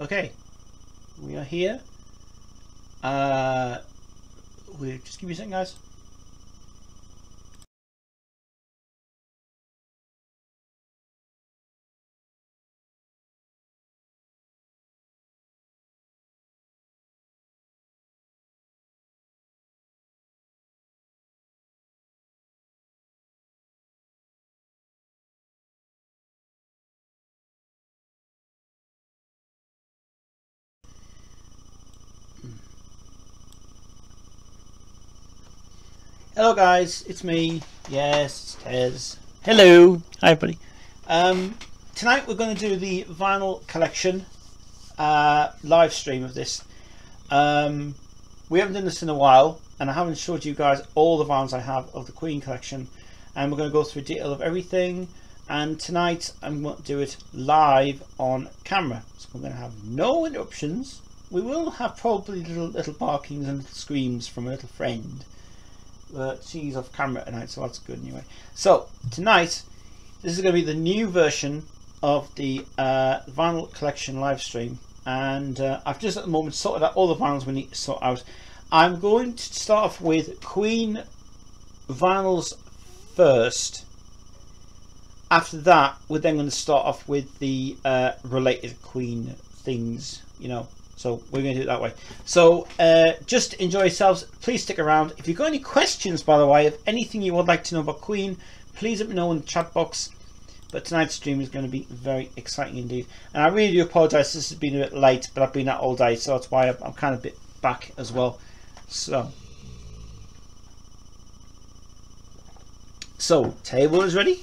Okay, we are here. Just give me a second, guys. Hello guys, it's me. Yes, it's Tez. Hello. Hi everybody. Tonight we're going to do the vinyl collection live stream of this. We haven't done this in a while, and I haven't showed you guys all the vinyls I have of the Queen collection, and we're going to go through detail of everything. And tonight I'm going to do it live on camera, so we're going to have no interruptions. We will have probably little barkings and little screams from a little friend. But she's off camera tonight, so that's good anyway. So tonight, this is going to be the new version of the vinyl collection live stream, and I've just at the moment sorted out all the vinyls we need to sort out. I'm going to start off with Queen vinyls first. After that, we're then going to start off with the related Queen things, you know. So we're going to do it that way. So just enjoy yourselves. Please stick around. If you've got any questions, by the way, of anything you would like to know about Queen, please let me know in the chat box. But tonight's stream is going to be very exciting indeed. And I really do apologise. This has been a bit late, but I've been out all day, so that's why I'm kind of a bit back as well. So table is ready,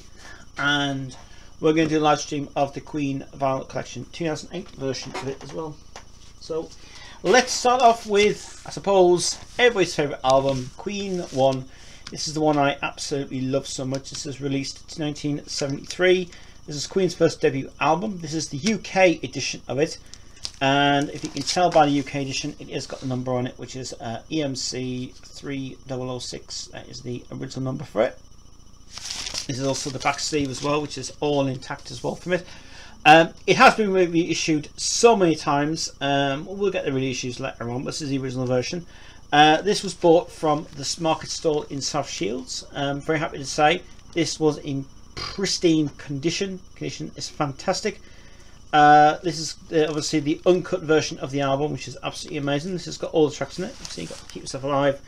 and we're going to do a live stream of the Queen vinyl collection 2008 version of it as well. So let's start off with, I suppose, everybody's favourite album, Queen 1. This is the one I absolutely love so much. This is released in 1973. This is Queen's first debut album. This is the UK edition of it. And if you can tell by the UK edition, it has got the number on it, which is EMC 3006. That is the original number for it. This is also the back sleeve as well, which is all intact as well from it. It has been reissued so many times. We'll get the reissues later on. This is the original version. This was bought from the market stall in South Shields. Very happy to say this was in pristine condition. Condition is fantastic. This is obviously the uncut version of the album, which is absolutely amazing. This has got all the tracks in it. So you've got to Keep Yourself Alive,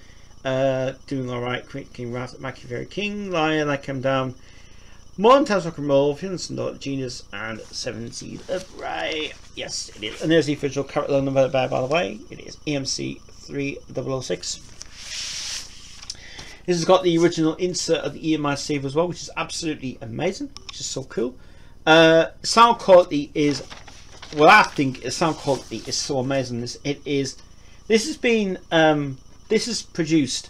Doing Alright, King Rat, Machiavelli King, Lion, I Come Down, Modern Times Rock and Roll, Fiance and Daughter, Genius, and 7 Seas of Rye. Yes, it is. And there's the official character number by the way. It is EMC 3006. This has got the original insert of the EMI sleeve as well, which is absolutely amazing, which is so cool. Sound quality is, well, I think the sound quality is so amazing. This is produced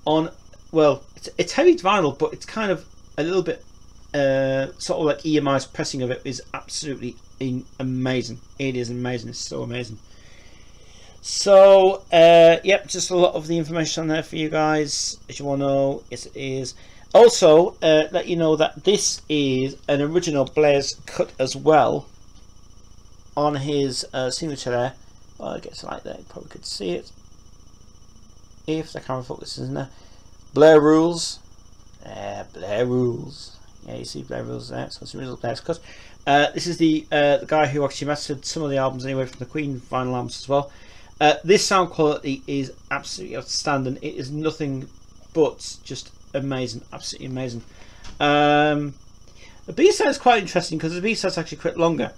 on, well, it's heavy vinyl, but it's kind of a little bit sort of like EMI's pressing of it is absolutely amazing. It is amazing. It's so amazing. So yep, just a lot of the information on there for you guys, as you all know. Yes, it is. Also let you know that this is an original Blair's cut as well on his signature there. Well, it gets like that, you probably could see it if the camera focuses in there. Blair Rules. Blair Rules. Yeah, you see Blair Rules there. So it's the original Blair's cut. This is the guy who actually mastered some of the albums anyway from the Queen vinyl albums as well. This sound quality is absolutely outstanding. It is nothing but just amazing, absolutely amazing. The B-side is quite interesting because the B-side is actually quite longer.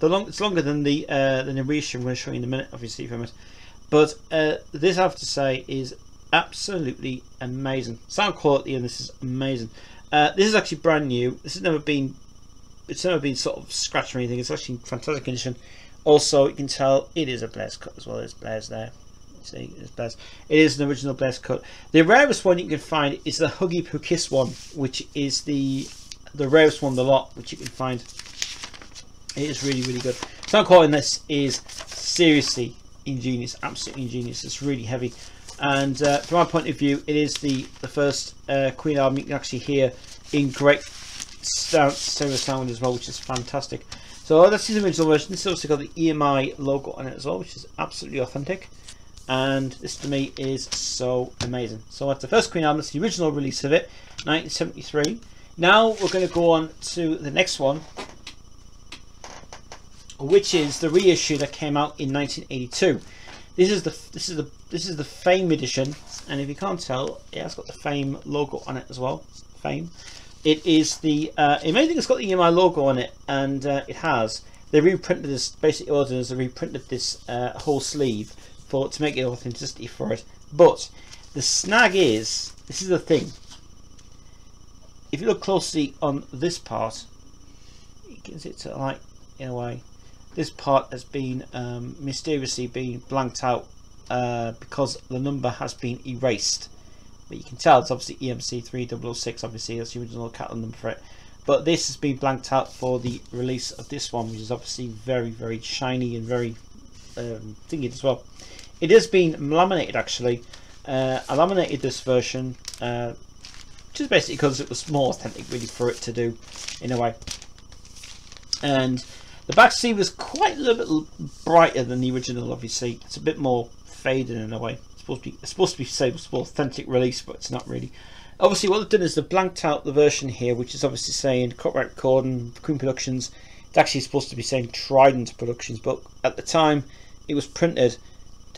It's longer than the reissue I'm going to show you in a minute, obviously, from it. But this, I have to say, is absolutely amazing. Sound quality, and this is amazing. This is actually brand new. This has never been, it's never been sort of scratched or anything. It's actually in fantastic condition. Also, you can tell it is a Blair's cut as well. There's Blair's there. See, there's Blair's. It is an original Blair's cut. The rarest one you can find is the Huggy Poo Kiss one, which is the rarest one of the lot, which you can find. It is really, really good. Sound quality in this is seriously ingenious, absolutely ingenious. It's really heavy, and from my point of view, it is the first Queen album you can actually hear in great stereo sound as well, which is fantastic. So that's the original version. This has also got the EMI logo on it as well, which is absolutely authentic. And this to me is so amazing. So that's the first Queen album. It's the original release of it, 1973. Now we're going to go on to the next one, which is the reissue that came out in 1982. This is the Fame edition, and if you can't tell, it has got the Fame logo on it as well. Fame. It is the amazing. It's got the EMI logo on it, and it has. They reprinted this. Basically, ordiners they reprinted this whole sleeve to make it authenticity for it. But the snag is, this is the thing. If you look closely on this part, you can see it's like, in a way, this part has been mysteriously been blanked out because the number has been erased. But you can tell it's obviously EMC 3006, obviously that's the original catalog number for it. But this has been blanked out for the release of this one, which is obviously very, very shiny and very thingy as well. It has been laminated actually. I laminated this version just basically because it was more authentic really for it to do in a way. And the back sleeve was quite a little bit brighter than the original. Obviously it's a bit more faded in a way. It's supposed to be say it's more authentic release, but it's not really. Obviously what they've done is they've blanked out the version here, which is obviously saying copyright recording Queen Productions. It's actually supposed to be saying Trident Productions, but at the time it was printed,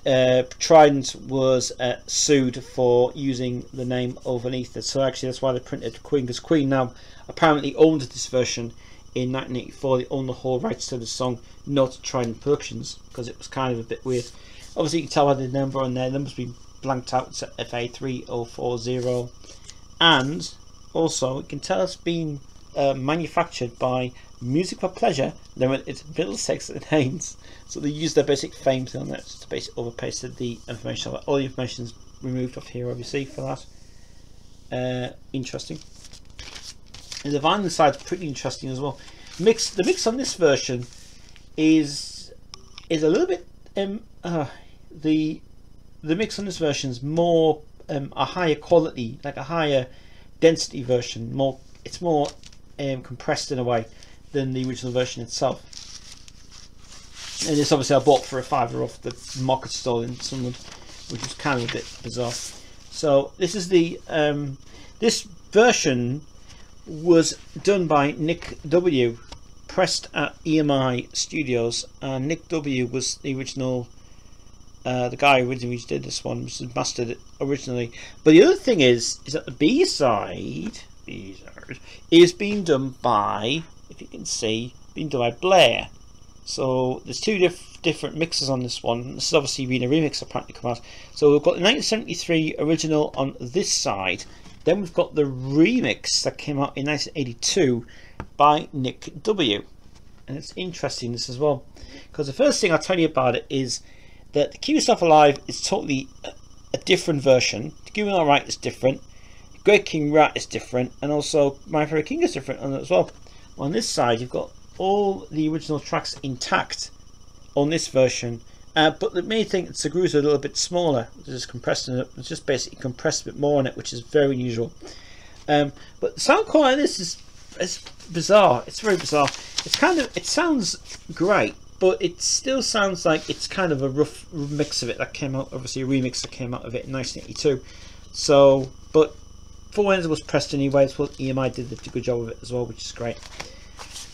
Trident was sued for using the name underneath it. So actually that's why they printed Queen, because Queen now apparently owned this version in 1984. They owned the whole rights to the song, not Trident Productions, because it was kind of a bit weird. Obviously you can tell by the number on there, the number's been blanked out. It's FA3040, and also you can tell it's been manufactured by Music for Pleasure Limited, Middlesex and Haynes. So they used their basic Fame thing on it to basically overpasted the information. All the information's removed off here obviously for that. Interesting. And the vinyl side's pretty interesting as well. The mix on this version is a little bit the mix on this version is more a higher quality, like a higher density version. It's more compressed in a way than the original version itself. And this obviously I bought for a £5 off the market stall in Sunderland, which was kind of a bit bizarre. So this is the this version was done by Nick W, pressed at EMI Studios, and Nick W was the original the guy originally did this one, which was mastered it originally. But the other thing is that the B-side is being done by, if you can see, being done by Blair. So there's two different mixes on this one. This is obviously been a remix apparently come out. So we've got the 1973 original on this side. Then we've got the remix that came out in 1982 by Nick W. And it's interesting this as well, because the first thing I'll tell you about it is that the Keep Yourself Alive is totally a different version. The Give Me All Right is different. Great King Rat is different, and also My Favorite King is different on it as well. On this side you've got all the original tracks intact on this version, but the main thing is the grooves are a little bit smaller. It's just basically compressed a bit more on it, which is very unusual. But the sound quality on this is bizarre. It's very bizarre. It sounds great, but it still sounds like it's kind of a rough mix of it that came out, obviously a remix that came out of it in 1982. So, but for when it was pressed anyway, I suppose EMI did a good job of it as well, which is great.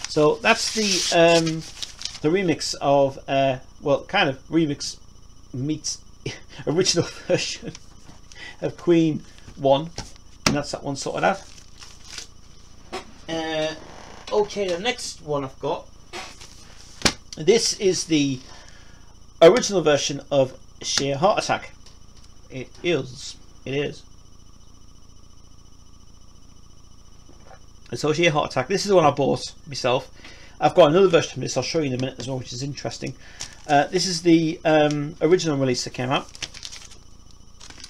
So that's the remix of well, kind of remix meets original version of Queen 1, and that's that one sorted out. Okay, the next one I've got, this is the original version of Sheer Heart Attack. It is. So Sheer Heart Attack, this is the one I bought myself. I've got another version of this I'll show you in a minute as well, which is interesting. This is the original release that came out.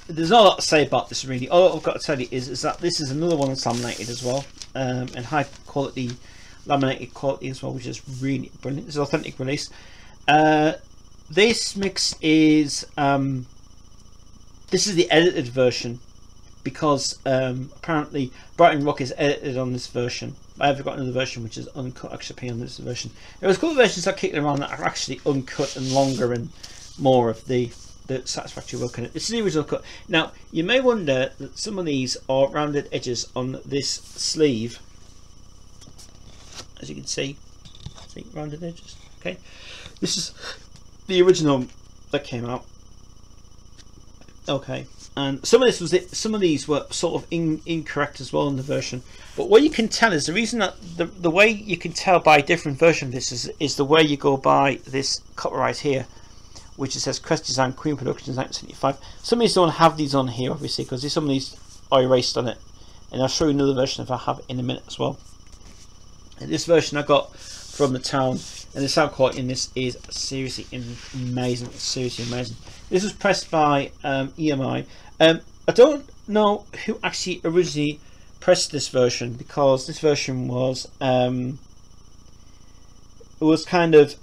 There's not a lot to say about this really. All I've got to tell you is that this is another one that's laminated as well, and high quality laminated quality as well, which is really brilliant. It's an authentic release. This mix is this is the edited version, because apparently Brighton Rock is edited on this version. I have got another version which is uncut. Actually, on this version, there was a couple of versions I kicked around that are actually uncut and longer and more of the satisfactory work in it. This is the original cut. Now you may wonder that some of these are rounded edges on this sleeve, as you can see rounded edges. Okay, this is the original that came out. Okay, and some of this was it. Some of these were sort of incorrect as well in the version. But what you can tell is the reason that the way you can tell by a different version of this is the way you go by this copyright here, which it says Crest Design Queen Productions 1975. Some of these don't have these on here obviously because some of these are erased on it, and I'll show you another version if I have it in a minute as well. And this version I got from the town, and the sound quality in this is seriously amazing. Seriously amazing. This was pressed by EMI. I don't know who actually originally pressed this version, because this version was kind of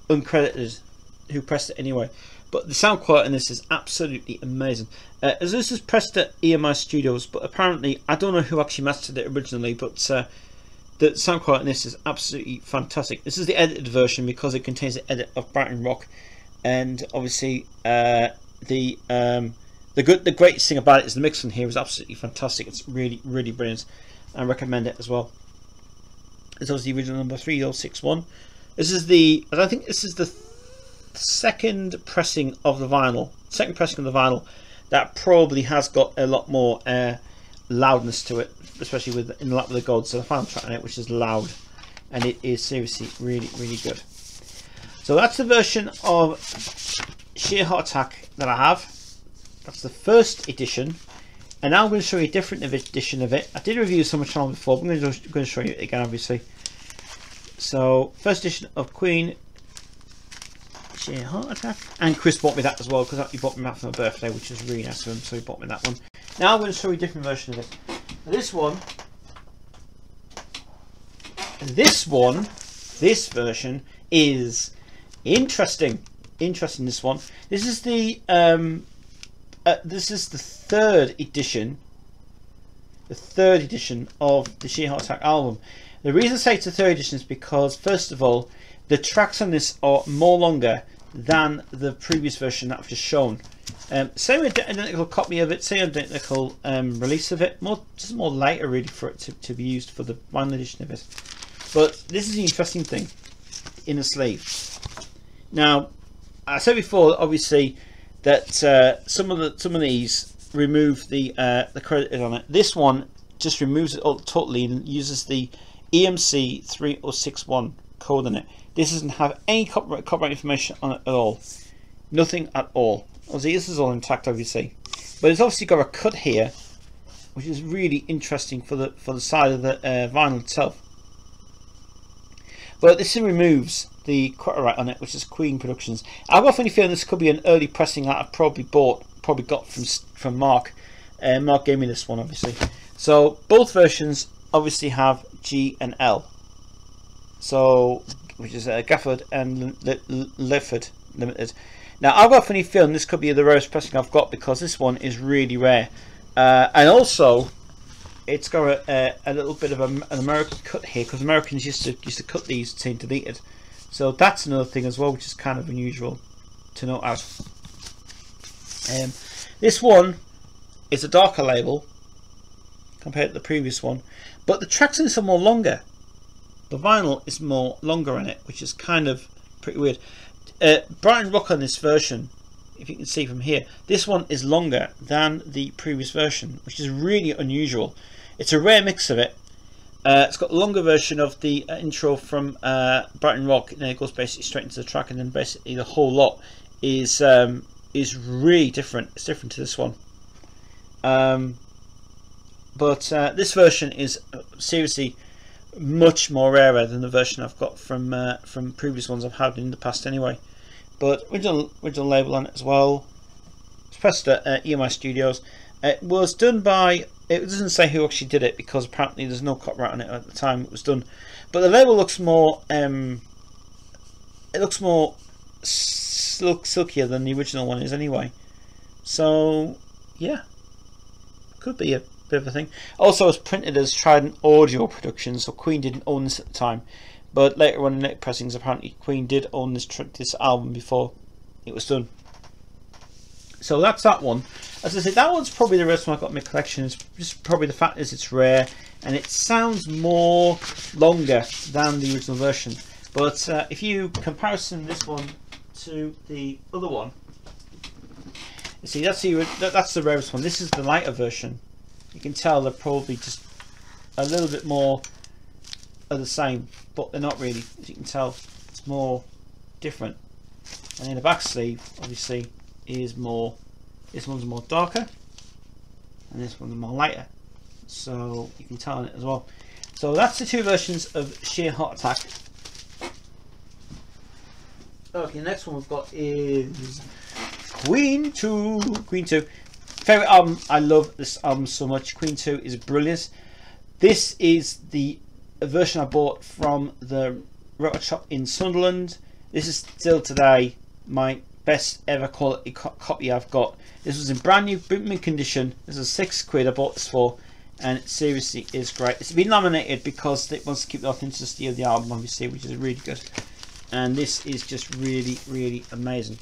uncredited who pressed it anyway, but the sound quality in this is absolutely amazing. As this is pressed at EMI Studios, but apparently I don't know who actually mastered it originally, but the sound quality in this is absolutely fantastic. This is the edited version because it contains the edit of Brighton Rock, and obviously the greatest thing about it is the mix on here is absolutely fantastic. It's really brilliant. I recommend it as well. It's obviously the original number 3061. This is I think this is the second pressing of the vinyl. That probably has got a lot more loudness to it, especially in the lap with the gold. So the final track on it, which is loud, and it is seriously really good. So that's the version of Sheer Heart Attack that I have. That's the first edition, and now I'm going to show you a different edition of it. I did review this on my channel before, but I'm going to show you it again, obviously. So first edition of Queen Sheer Heart Attack, and Chris bought me that as well because he bought me that for my birthday, which was really nice of him. So he bought me that one. Now I'm going to show you a different version of it. This version is interesting. This one. This is the third edition. The third edition of the Sheer Heart Attack album. The reason I say it's the third edition is because, first of all, the tracks on this are more longer than the previous version that I've just shown. Same identical copy of it, same identical release of it, just more lighter really for it to be used for the vinyl edition of it. But this is the interesting thing in the sleeve. Now, I said before, obviously, that some of these remove the credit on it. This one just removes it all totally and uses the EMC 3061 code on it. This doesn't have any copyright information on it at all. Nothing at all. Obviously, this is all intact, obviously, but it's obviously got a cut here, which is really interesting for the side of the vinyl itself. But this removes the copyright on it, which is Queen Productions. I've got a funny feeling this could be an early pressing that I've probably got from Mark. Mark gave me this one, obviously. So both versions obviously have G and L. So, which is Gafford and Lefford Limited. Now I've got a funny feeling this could be the rarest pressing I've got because this one is really rare, and also it's got a little bit of an American cut here because Americans used to cut these to deleted. So that's another thing as well, which is kind of unusual to note out. This one is a darker label compared to the previous one, but the tracks in this are more longer. The vinyl is more longer in it, which is kind of pretty weird. Brighton Rock on this version, if you can see from here, this one is longer than the previous version, which is really unusual. It's a rare mix of it. It's got a longer version of the intro from Brighton Rock, and then it goes basically straight into the track, and then basically the whole lot is really different. It's different to this one. But this version is seriously much more rarer than the version I've got from previous ones I've had in the past anyway. But original label on it as well. It's pressed at EMI Studios. It was done by, it doesn't say who actually did it because apparently there's no copyright on it at the time it was done. But the label looks more silkier than the original one is anyway. So yeah, could be a bit of a thing. Also, it was printed as Trident Audio Production, so Queen didn't own this at the time. But later on in later pressings, apparently Queen did own this album before it was done. So that's that one. As I said, that one's probably the rest one I've got in my collection. It's just probably the fact is it's rare and it sounds more longer than the original version. But if you comparison this one to the other one, you see that's the rarest one. This is the lighter version. You can tell they're probably just a little bit more of the same, but they're not really. As you can tell, it's more different. And then the back sleeve, obviously, is more. This one's more darker, and this one's more lighter. So you can tell on it as well. So that's the two versions of Sheer Heart Attack. Okay, the next one we've got is Queen 2. Queen 2. Favorite album. I love this album so much. Queen 2 is brilliant. This is the version I bought from the record shop in Sunderland. This is still today my best ever quality copy I've got. This was in brand new mint condition. This is £6 I bought this for, and it seriously is great. It's been nominated because it wants to keep the authenticity of the album, obviously, which is really good. And this is just really, really amazing.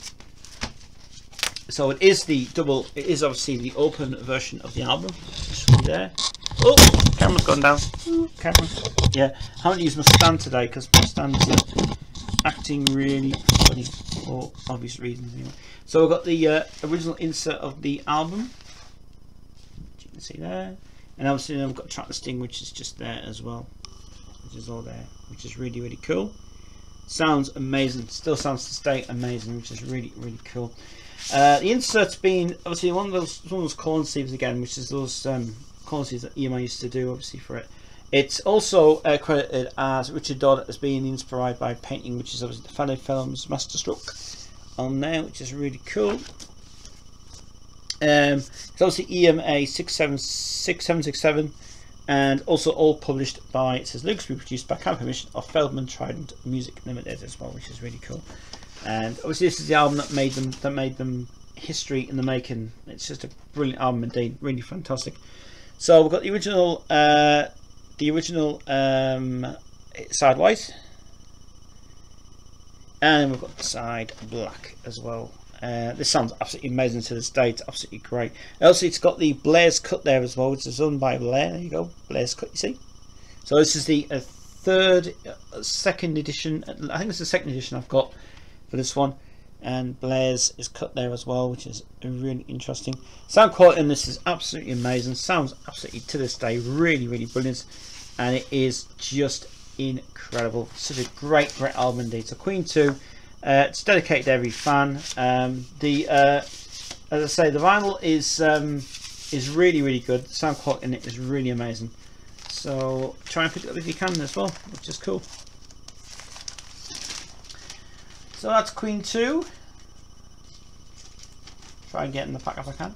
So it is the double. It is obviously the open version of the album. Just there. Oh, camera's gone down. Ooh, camera. Yeah, I haven't used my stand today because my stand's acting really funny for obvious reasons. Anyway. So we've got the original insert of the album, which you can see there, and obviously then we've got track listing, which is just there as well, which is all there, which is really, really cool. Sounds amazing. Still sounds to stay amazing, which is really, really cool. The insert's been obviously one of those corn sleeves again, which is those corn sleeves that EMI used to do obviously for it. It's also credited as Richard Dodd as being inspired by painting, which is obviously the Fairly Films Masterstroke on there, which is really cool. It's obviously EMA 6767, and also all published by, it says lyrics be produced by camp permission of Feldman Trident Music Limited as well, which is really cool. And obviously this is the album that made them history in the making. It's just a brilliant album indeed, really fantastic. So we've got the original side white, and then we've got the side black as well. This sounds absolutely amazing to this day. It's absolutely great. Also, it's got the Blair's cut there as well, which is done by Blair. There you go, Blair's cut. You see. So this is the second edition. I think it's the second edition I've got for this one, and Blair's is cut there as well, which is really interesting. Sound quality in this is absolutely amazing. Sounds absolutely to this day really, really brilliant, and it is just incredible. Such a great album indeed. So Queen 2. It's dedicated to every fan. As I say, the vinyl is really, really good. The sound quality in it is really amazing. So try and pick it up if you can as well, which is cool. So that's Queen 2. Try and get in the pack if I can.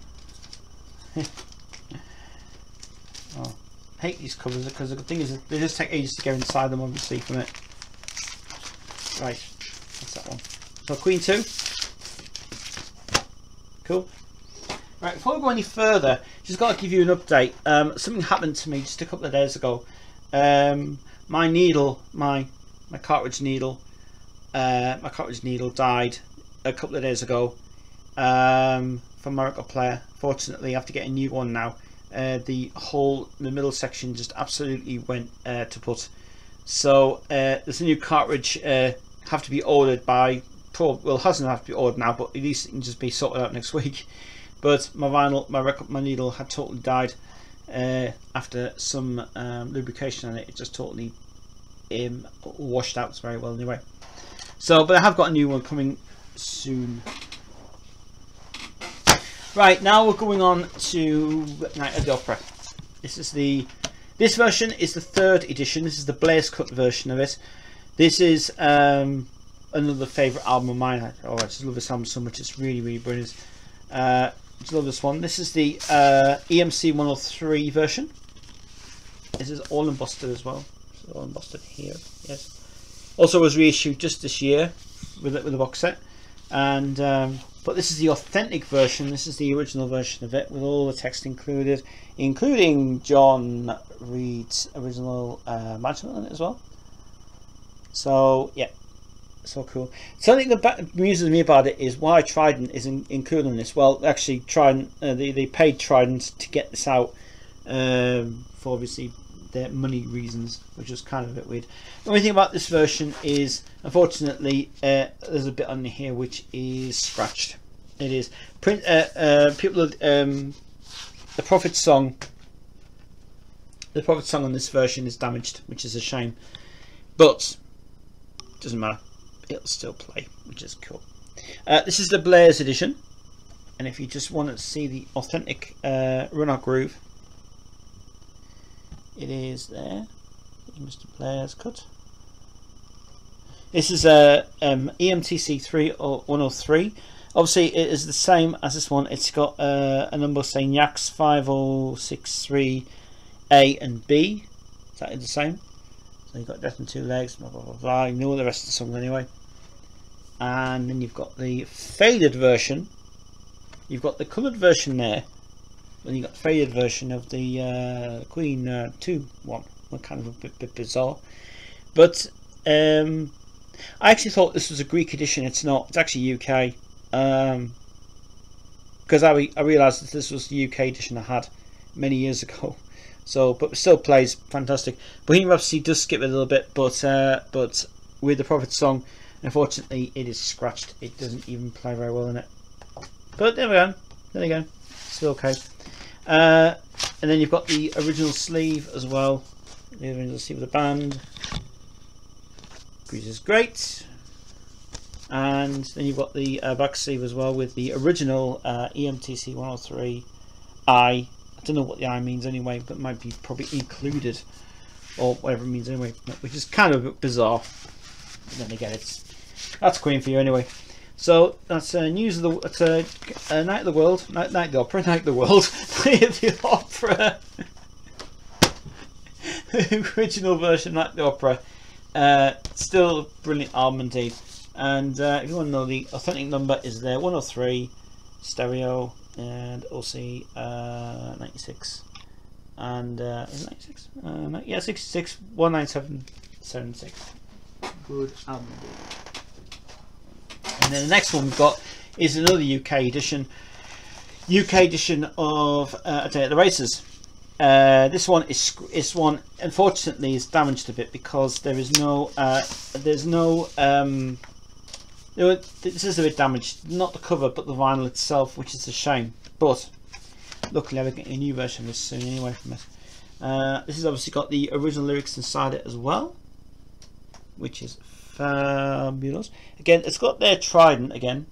Oh, I hate these covers because the thing is they just take ages to go inside them, obviously, from it. Right. That's that one. So Queen 2. Cool. Right, before we go any further, just got to give you an update. Something happened to me just a couple of days ago. My needle, my cartridge needle died a couple of days ago from my record player. Fortunately, I have to get a new one now. The middle section just absolutely went to put. So there's a new cartridge. Have to be ordered by, well, hasn't have to be ordered now, but at least it can just be sorted out next week. But my vinyl, my needle had totally died after some lubrication on it. It just totally washed out very well anyway. So, but I have got a new one coming soon. Right, now we're going on to Night of the Opera. This version is the 3rd edition. This is the Blair's cut version of it. This is another favourite album of mine. Oh, I just love this album so much. It's really, really brilliant. I just love this one. This is the EMC 103 version. This is all embossed as well. So all embossed here. Yes. Also was reissued just this year with a box set, and But this is the authentic version. This is the original version of it with all the text included, including John Reed's original management on it as well. So yeah, so cool. Something that amuses me about it is why Trident is included in this. Well, actually, Trident they paid Trident to get this out for obviously their money reasons, which is kind of a bit weird. The only thing about this version is, unfortunately, there's a bit on here which is scratched. It is people the Prophet song. The Prophet song on this version is damaged, which is a shame, but doesn't matter. It'll still play, which is cool. This is the Blair's edition, and if you just want to see the authentic Run Out Groove, it is there. Mr. Blair's cut. This is a EMTC 103. Obviously, it is the same as this one. It's got a number saying Yax 5063 A and B. Is that the same? So you've got Death and Two Legs, blah blah blah blah. You know the rest of the song anyway. And then you've got the faded version. You've got the coloured version there. Then you've got the faded version of the Queen 2 one. Kind of a bit bizarre. But I actually thought this was a Greek edition. It's not. It's actually UK. Because I realised that this was the UK edition I had many years ago. So, but it still plays fantastic. Bohemian Rhapsody does skip it a little bit, but with the Prophet song, unfortunately, it is scratched. It doesn't even play very well in it. But there we go. There you go. Still okay. And then you've got the original sleeve as well. The original sleeve of the band, which is great. And then you've got the back sleeve as well with the original EMTC 103 I. I don't know what the I means anyway, but it might be probably included or whatever it means anyway, which is kind of a bit bizarre. But then again, that's Queen for you anyway. So that's news of the Night of the World, Night of the Opera, Night of the World, Night of the Opera, the original version, Night of the Opera. Still a brilliant album indeed. And if you want to know, the authentic number is there, 103 stereo, and also 96, and is it 96? Yeah, 66 19776. Good album. And then the next one we've got is another UK edition of A Day at the Races. This one unfortunately is damaged a bit because there is no this is a bit damaged, not the cover but the vinyl itself, which is a shame, but luckily I'll be getting a new version of this soon anyway from it. This has obviously got the original lyrics inside it as well, which is fabulous. Again, it's got their Trident again,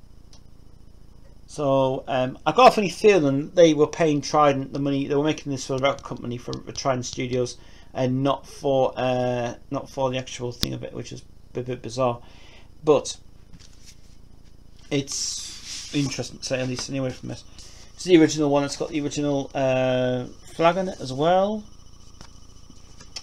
so I got a funny feeling they were paying Trident the money. They were making this for the record company, for Trident Studios, and not for the actual thing of it, which is a bit bizarre, but it's interesting to say at least anyway from this. It's the original one. It's got the original flag on it as well,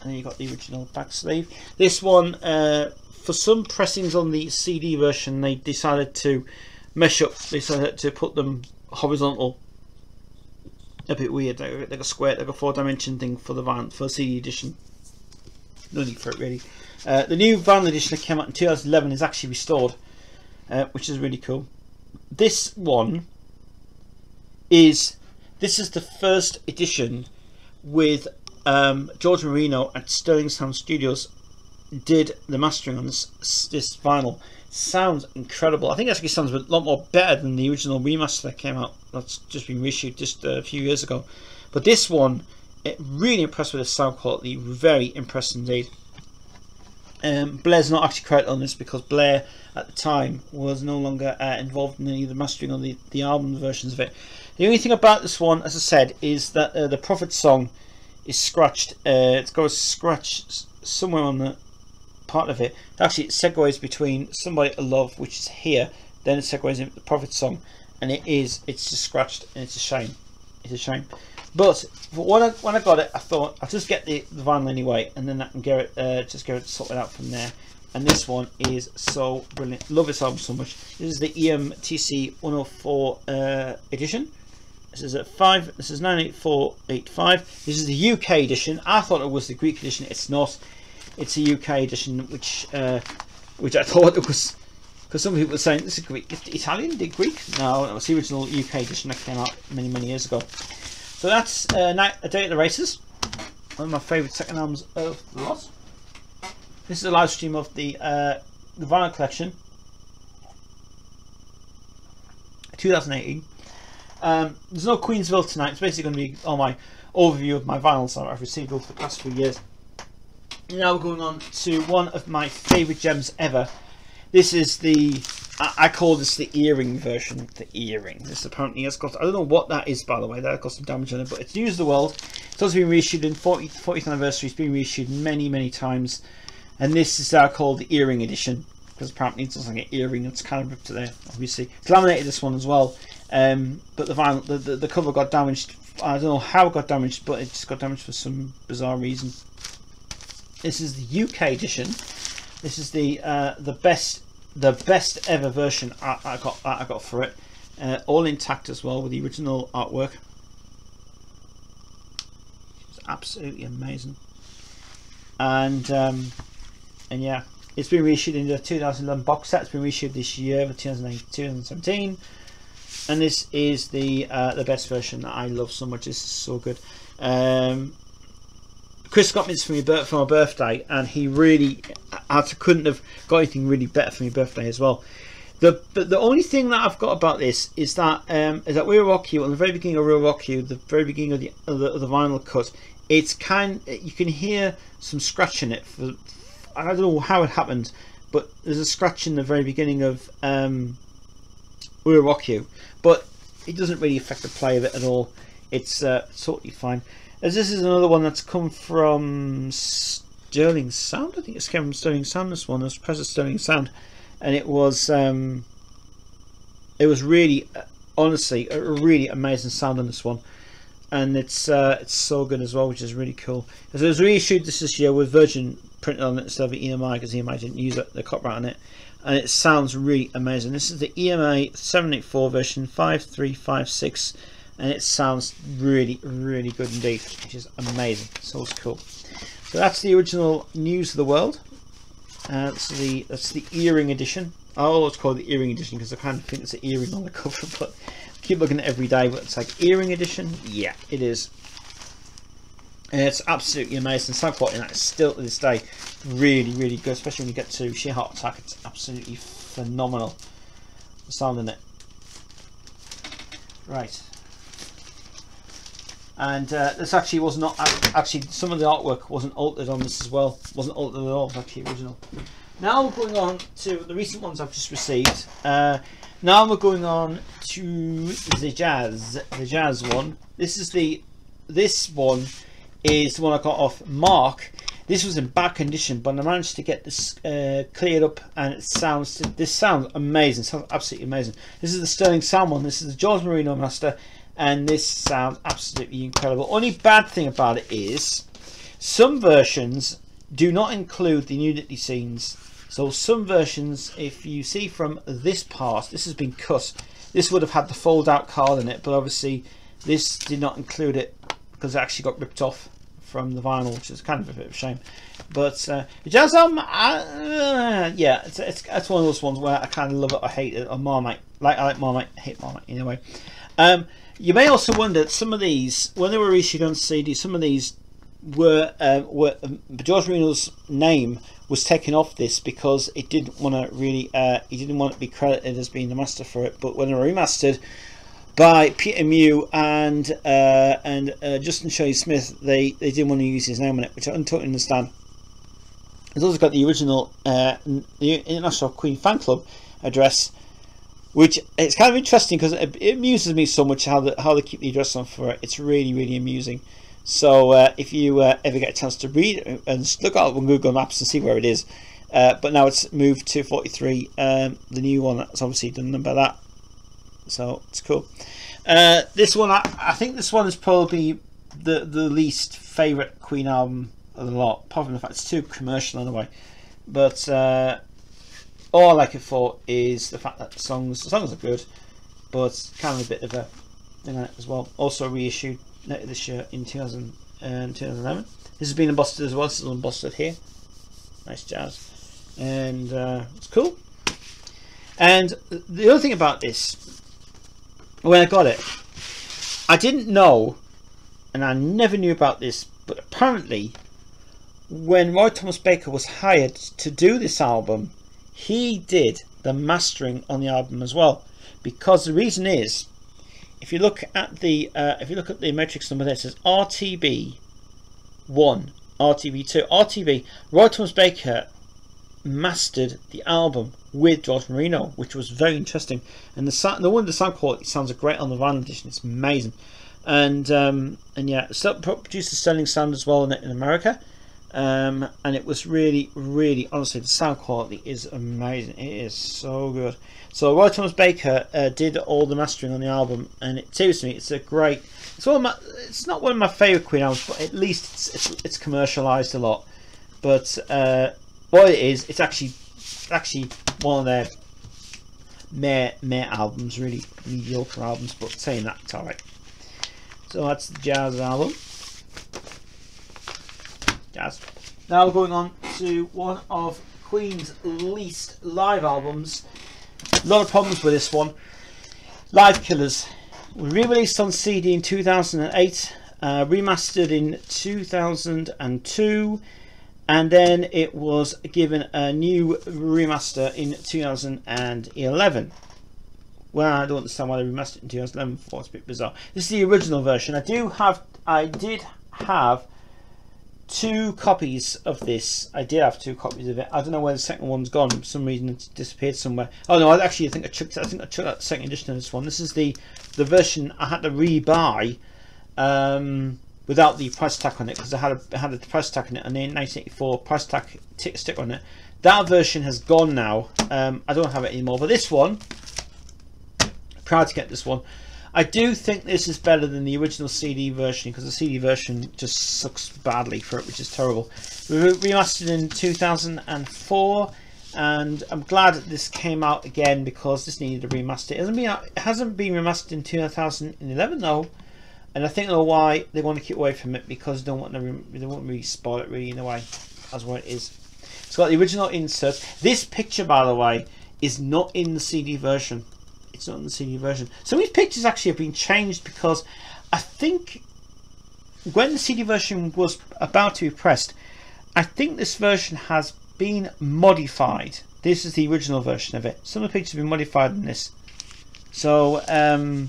and then you got the original back sleeve. This one, for some pressings on the CD version, they decided to mesh up. They decided to put them horizontal. A bit weird. Like a square, like a 4-dimension thing for the vinyl, for the CD edition. No need for it really. The new vinyl edition that came out in 2011 is actually restored, which is really cool. This one is the first edition with George Marino at Sterling Sound Studios did the mastering on this vinyl. Sounds incredible. I think it actually sounds a lot more better than the original remaster that came out. That's just been reissued just a few years ago. But this one, really impressed with the sound quality. Very impressed indeed. Blair's not actually credited on this because Blair at the time was no longer involved in any of the mastering on the album versions of it. The only thing about this one, as I said, is that the Prophet song is scratched. It's got a scratch somewhere on the part of it. Actually, it segues between Somebody to Love, which is here, then it segues into the Prophet song, and it's just scratched, and it's a shame. It's a shame. But when I got it, I thought I'll just get the vinyl anyway, and then I can just get it sorted out from there. and this one is so brilliant. Love this album so much. This is the EMTC 104 edition. This is 98485. This is the UK edition. I thought it was the Greek edition. It's not. It's a UK edition, which I thought it was, because some people were saying this is Greek. Italian, did Greek? No, it was the original UK edition that came out many years ago. So that's A Day at the Races, one of my favourite second albums of the lot. This is a live stream of the vinyl collection, 2018. There's no Queensville tonight. It's basically going to be all my overview of my vinyls that I've received over the past few years. Now we're going on to one of my favourite gems ever. This is the, I call this the earring version. The earring. This apparently has got, I don't know what that is, by the way. That got some damage on it, but it's News of the World. It's also been reissued in 40th anniversary. It's been reissued many times. And this is now called the earring edition, because apparently it's like an earring. It's kind of ripped to there, obviously. It's laminated, this one as well. But the vinyl, the cover got damaged. I don't know how it got damaged, but it just got damaged for some bizarre reason. This is the UK edition. This is the best ever version I got for it. All intact as well with the original artwork. It's absolutely amazing. And yeah, it's been reissued in the 2011 box set. It's been reissued this year, the 2017. And this is the best version that I love so much. This is so good. Chris got me this for my birthday, and he really, I couldn't have got anything really better for my birthday as well. The only thing that I've got about this is that We Will Rock You, on the very beginning of We Will Rock You, the very beginning of the vinyl cut, it's you can hear some scratch in it. I don't know how it happened, but there's a scratch in the very beginning of We Will Rock You, but it doesn't really affect the play of it at all. It's totally fine. As this is another one that's come from Sterling Sound. I think it's came from Sterling Sound. This one, this present Sterling Sound, and it was really, honestly, a really amazing sound on this one, and it's so good as well, which is really cool. As it was reissued this year with Virgin printed on it instead of EMI, because EMI didn't use the copyright on it, and it sounds really amazing. This is the EMA 784 version 5356. And it sounds really good indeed, which is amazing. So it's cool. So that's the original News of the World. That's the earring edition. I always call it the earring edition because I kind of think it's an earring on the cover, but I keep looking at it every day. But it's like earring edition. Yeah, it is. And it's absolutely amazing. Sound quality in that is still to this day really good, especially when you get to Sheer Heart Attack. It's absolutely phenomenal. The sound in it. Right. And this actually was not actually, some of the artwork wasn't altered on this as well. Wasn't altered at all. It was actually original. Now we're going on to the recent ones I've just received. Now we're going on to the jazz one. This one is the one I got off Mark. This was in bad condition, but I managed to get this cleared up, and this sounds amazing. It sounds absolutely amazing. This is the Sterling Sound one. This is the George Marino Master. And this sounds absolutely incredible. Only bad thing about it is some versions do not include the nudity scenes. So some versions, if you see from this part, this has been cut. This would have had the fold out card in it, but obviously this did not include it because it actually got ripped off from the vinyl, which is kind of a bit of a shame. But the jazz album, yeah, it's one of those ones where I kind of love it or hate it, or Marmite. I like Marmite, I hate Marmite anyway. You may also wonder that some of these, when they were issued on CD, some of these were George Marino's name was taken off this because it didn't want to really, he didn't want to be credited as being the master for it. But when they were remastered by Peter Mew and Justin Shirley Smith, they didn't want to use his name on it, which I don't totally understand. It's also got the original the International Queen Fan Club address, which it's kind of interesting because it amuses me so much how they keep the address on for it. It's really amusing. So if you ever get a chance to read it, and just look out on Google Maps and see where it is. But now it's moved to 43, the new one that's obviously done number that. So it's cool. This one, I think this one is probably the least favourite Queen album of the lot, apart from the fact it's too commercial in a way. But all I like it for is the fact that the songs are good, but kind of a bit of a thing on it as well. Also reissued later this year in 2011. This has been embossed as well. This is embossed here. Nice jazz, and it's cool. And the other thing about this, when I got it, I didn't know, and I never knew about this, but apparently when Roy Thomas Baker was hired to do this album, he did the mastering on the album as well. Because the reason is, if you look at the matrix number there, it says RTB1, RTB2, RTB. Roy Thomas Baker mastered the album with George Marino, which was very interesting. And the sound quality sounds great on the vinyl edition. It's amazing. And yeah, produced a sterling sound as well in America. And it was really, honestly, the sound quality is amazing. It is so good. So Roy Thomas Baker did all the mastering on the album, and seriously, it's a great. It's not one of my favorite Queen albums, but at least it's commercialized a lot. But what it is, it's actually one of their mere albums, really mediocre albums. But saying that, it's alright. So that's the Jazz album. Jazz. Now we're going on to one of Queen's least live albums. A lot of problems with this one. Live Killers. Re-released on CD in 2008, remastered in 2002, and then it was given a new remaster in 2011. Well, I don't understand why they remastered it in 2011 for. It's a bit bizarre. This is the original version. I did have 2 copies of this. I did have 2 copies of it. I don't know where the second one's gone. For some reason it's disappeared somewhere. Oh no, I think I chucked out the second edition of this one. This is the version I had to re-buy without the price tag on it, because I had a price tag on it, and the 1984 price tag sticker on it. That version has gone now. I don't have it anymore. But this one, proud to get this one. I do think this is better than the original CD version, because the CD version just sucks badly for it, which is terrible. We remastered in 2004, and I'm glad that this came out again, because this needed a remaster. It hasn't been remastered in 2011 though, and I think I know why they want to keep away from it, because they don't want really spoil it really in a way as what it is. It's got the original insert. This picture, by the way, is not in the CD version. It's not in the CD version. Some of these pictures actually have been changed, because I think when the CD version was about to be pressed, I think this version has been modified. This is the original version of it. Some of the pictures have been modified in this. So, and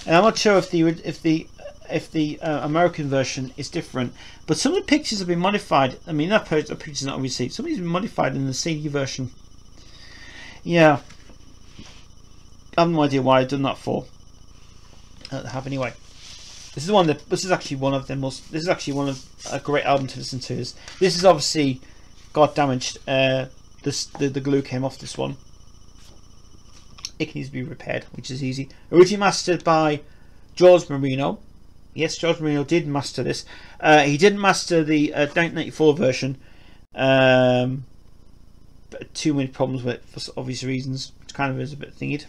I'm not sure if the American version is different, but some of the pictures have been modified. I mean, that picture's not obviously. Some of these have been modified in the CD version. Yeah. I have no idea why I've done that for. I don't have anyway. This is actually one of a great album to listen to. This is obviously got damaged. The glue came off this one. It needs to be repaired, which is easy. Originally mastered by George Marino. Yes, George Marino did master this. He didn't master the 1994 version. But too many problems with it for obvious reasons. Which kind of is a bit thingied.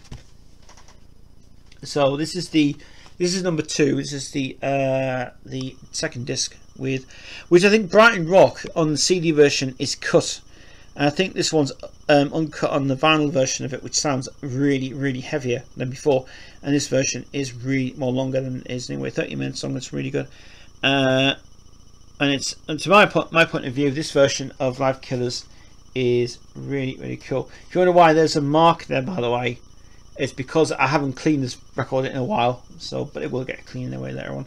So this is number 2. This is the second disc, with which I think Brighton Rock on the CD version is cut, and I think this one's uncut on the vinyl version of it, which sounds really heavier than before, and this version is really more longer than it is anyway. 30 minutes long. It's really good, and to my point of view, this version of Live Killers is really cool. If you wonder why there's a mark there, by the way, it's because I haven't cleaned this record in a while, but it will get clean anyway later on.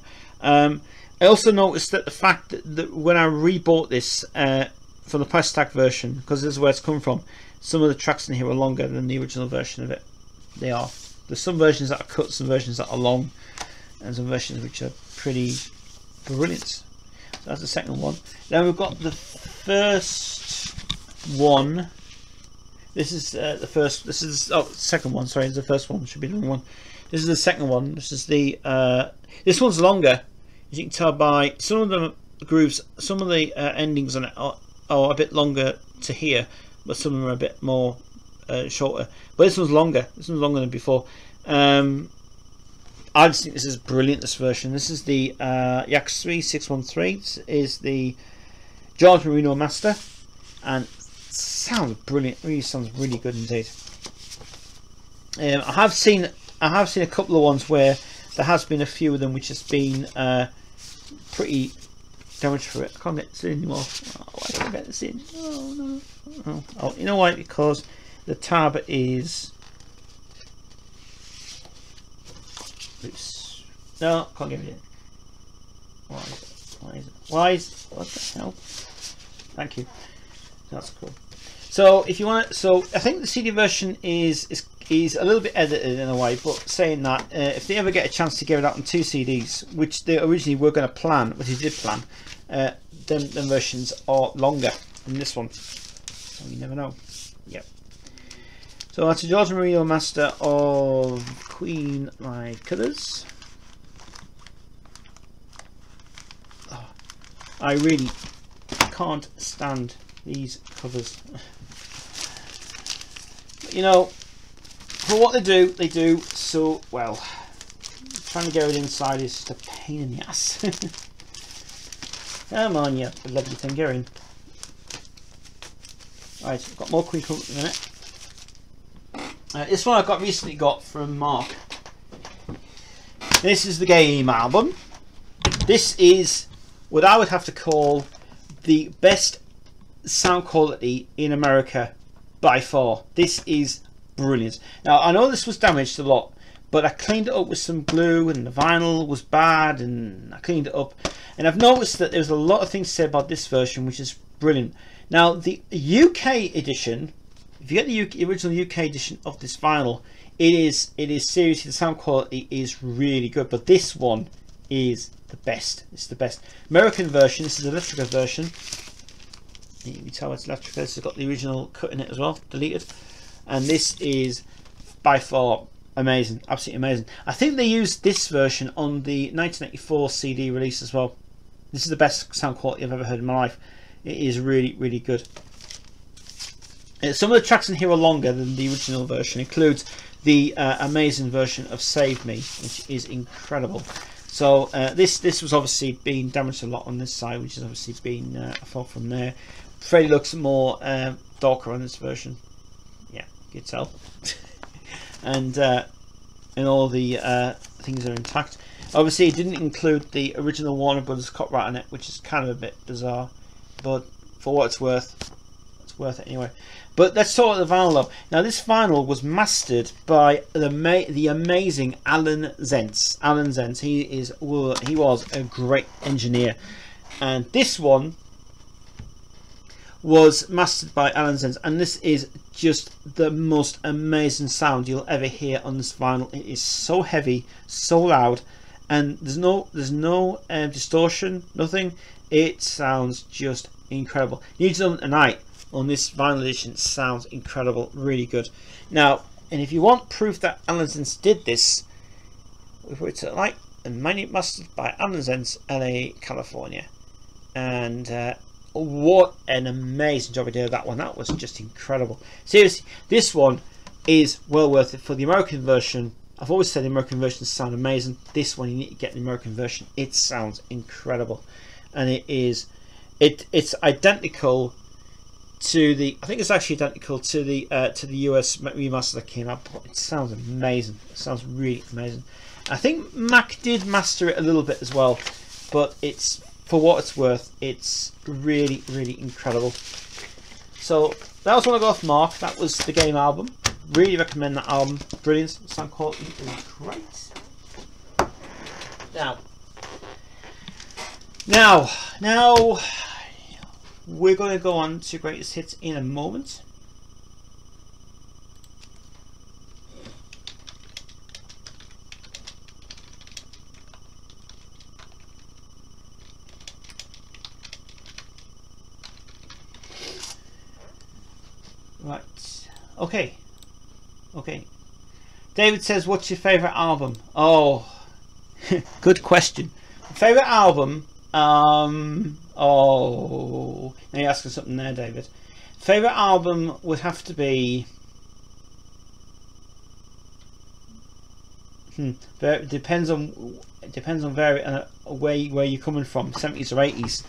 I also noticed that the fact that when I rebought this from the price tag version, because this is where it's come from, some of the tracks in here are longer than the original version of it. They are. There's some versions that are cut, some versions that are long, and some versions which are pretty brilliant. So that's the second one. Then we've got the first one. This is the first. This is second one. Sorry, the first one should be the wrong one. This is the second one. This is the. This one's longer, as you can tell by some of the grooves. Some of the endings on it are a bit longer to hear. but some of them are a bit more shorter. But this one's longer. This one's longer than before. I just think this is brilliant, this version. This is the Yax 3613. This is the George Marino Master, and sounds brilliant. Really sounds really good indeed. I have seen a couple of ones where there has been a few of them which has been pretty damaged for it. I can't get this in anymore. Oh, I can't get this in. Oh no. Oh, you know why? Because the tab is loose. No, can't get it in. Why is it? Why is it? Why is what the hell? Thank you. That's cool. So if you want to, so I think the CD version is a little bit edited in a way, but saying that, if they ever get a chance to give it out on 2 CDs, which they originally were going to plan, which they did plan, then versions are longer than this one. So you never know. Yep. So that's a George Marino Master of Queen My Colours. Oh, I really can't stand these covers. You know, for what they do so well. Trying to get it inside is just a pain in the ass. Come on, you lovely thing, get in. Right, I've got more Queen coming in a minute. This one I recently got from Mark. This is the game album. This is what I would have to call the best sound quality in America by far. This is brilliant. Now I know this was damaged a lot, but I cleaned it up with some glue, and the vinyl was bad, and I cleaned it up, and I've noticed that there's a lot of things said about this version which is brilliant. Now the UK edition, if you get the original UK edition of this vinyl, it is seriously, the sound quality is really good, but this one is the best. It's the best. American version, this is the Electrica version. You can tell it's Electrica. This has got the original cut in it as well, deleted, and this is by far amazing, absolutely amazing. I think they used this version on the 1984 CD release as well. This is the best sound quality I've ever heard in my life. It is really, really good. Some of the tracks in here are longer than the original version. Includes the amazing version of Save Me, which is incredible. So this was obviously being damaged a lot on this side, which has obviously been a fault from there. Freddie looks more darker on this version. Yeah, you can tell. and all the things are intact. Obviously, it didn't include the original Warner Brothers copyright on it, which is kind of a bit bizarre. But for what it's worth it anyway. But let's talk about the vinyl though. Now this vinyl was mastered by the amazing Alan Zentz. Alan Zentz, he was a great engineer, and this one was mastered by Alan Zentz, and this is just the most amazing sound you'll ever hear on this vinyl. It is so heavy, so loud, and there's no distortion, nothing. It sounds just incredible. You need to know tonight on this vinyl edition. It sounds incredible, really good. Now, and if you want proof that Alan Zentz did this, we put it to light and mastered by Alan Zentz, LA, California, and what an amazing job he did of that one. That was just incredible. Seriously, this one is well worth it. For the American version, I've always said the American versions sound amazing. This one, you need to get the American version. It sounds incredible, and it's identical to the, I think it's actually identical to the US remaster that came out. It sounds amazing. It sounds really amazing. I think Mac did master it a little bit as well, but it's, for what it's worth, it's really, really incredible. So that was what I got off Mark. That was the game album. Really recommend that album. Brilliant. Sound quality is great. Now we're going to go on to greatest hits in a moment. Right. Okay. David says, what's your favourite album? Oh, good question. Favourite album? Oh, now you're asking something there, David. Favorite album would have to be. It depends on where you're coming from, 70s or 80s.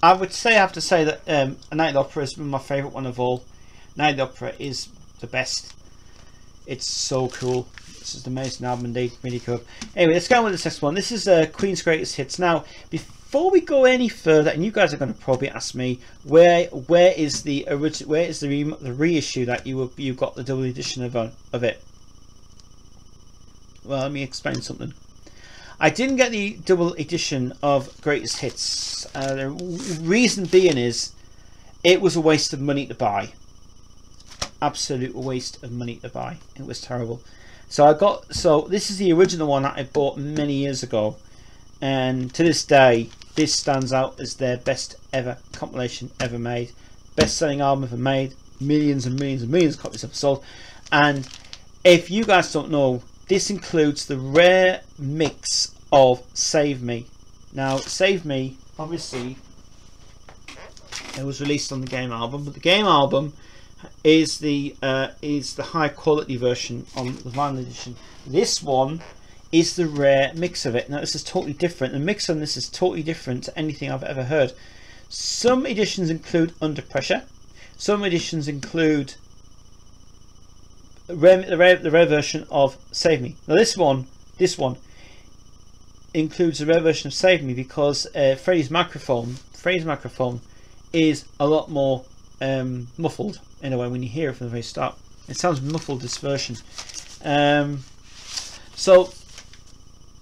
I would say, I have to say that A Night at the Opera has been my favourite one of all. Night at the Opera is the best. It's so cool. This is an amazing album indeed, really cool. Anyway, let's go on with this next one. This is Queen's Greatest Hits. Now, before we go any further, and you guys are going to probably ask me where is the original, where is the reissue that you got the double edition of it? Well, let me explain something. I didn't get the double edition of Greatest Hits. The reason being is it was a waste of money to buy. Absolute waste of money to buy. It was terrible. So this is the original one that I bought many years ago, and to this day this stands out as their best ever compilation ever made, best selling album ever made, millions and millions and millions of copies ever sold. And if you guys don't know, this includes the rare mix of Save Me. Now Save Me, obviously it was released on the game album, but the game album is the high quality version on the vinyl edition. This one is the rare mix of it. Now this is totally different. The mix on this is totally different to anything I've ever heard. Some editions include Under Pressure. Some editions include the rare version of Save Me. Now this one includes the rare version of Save Me because Freddie's microphone is a lot more muffled in a way when you hear it from the very start. It sounds muffled, this version. So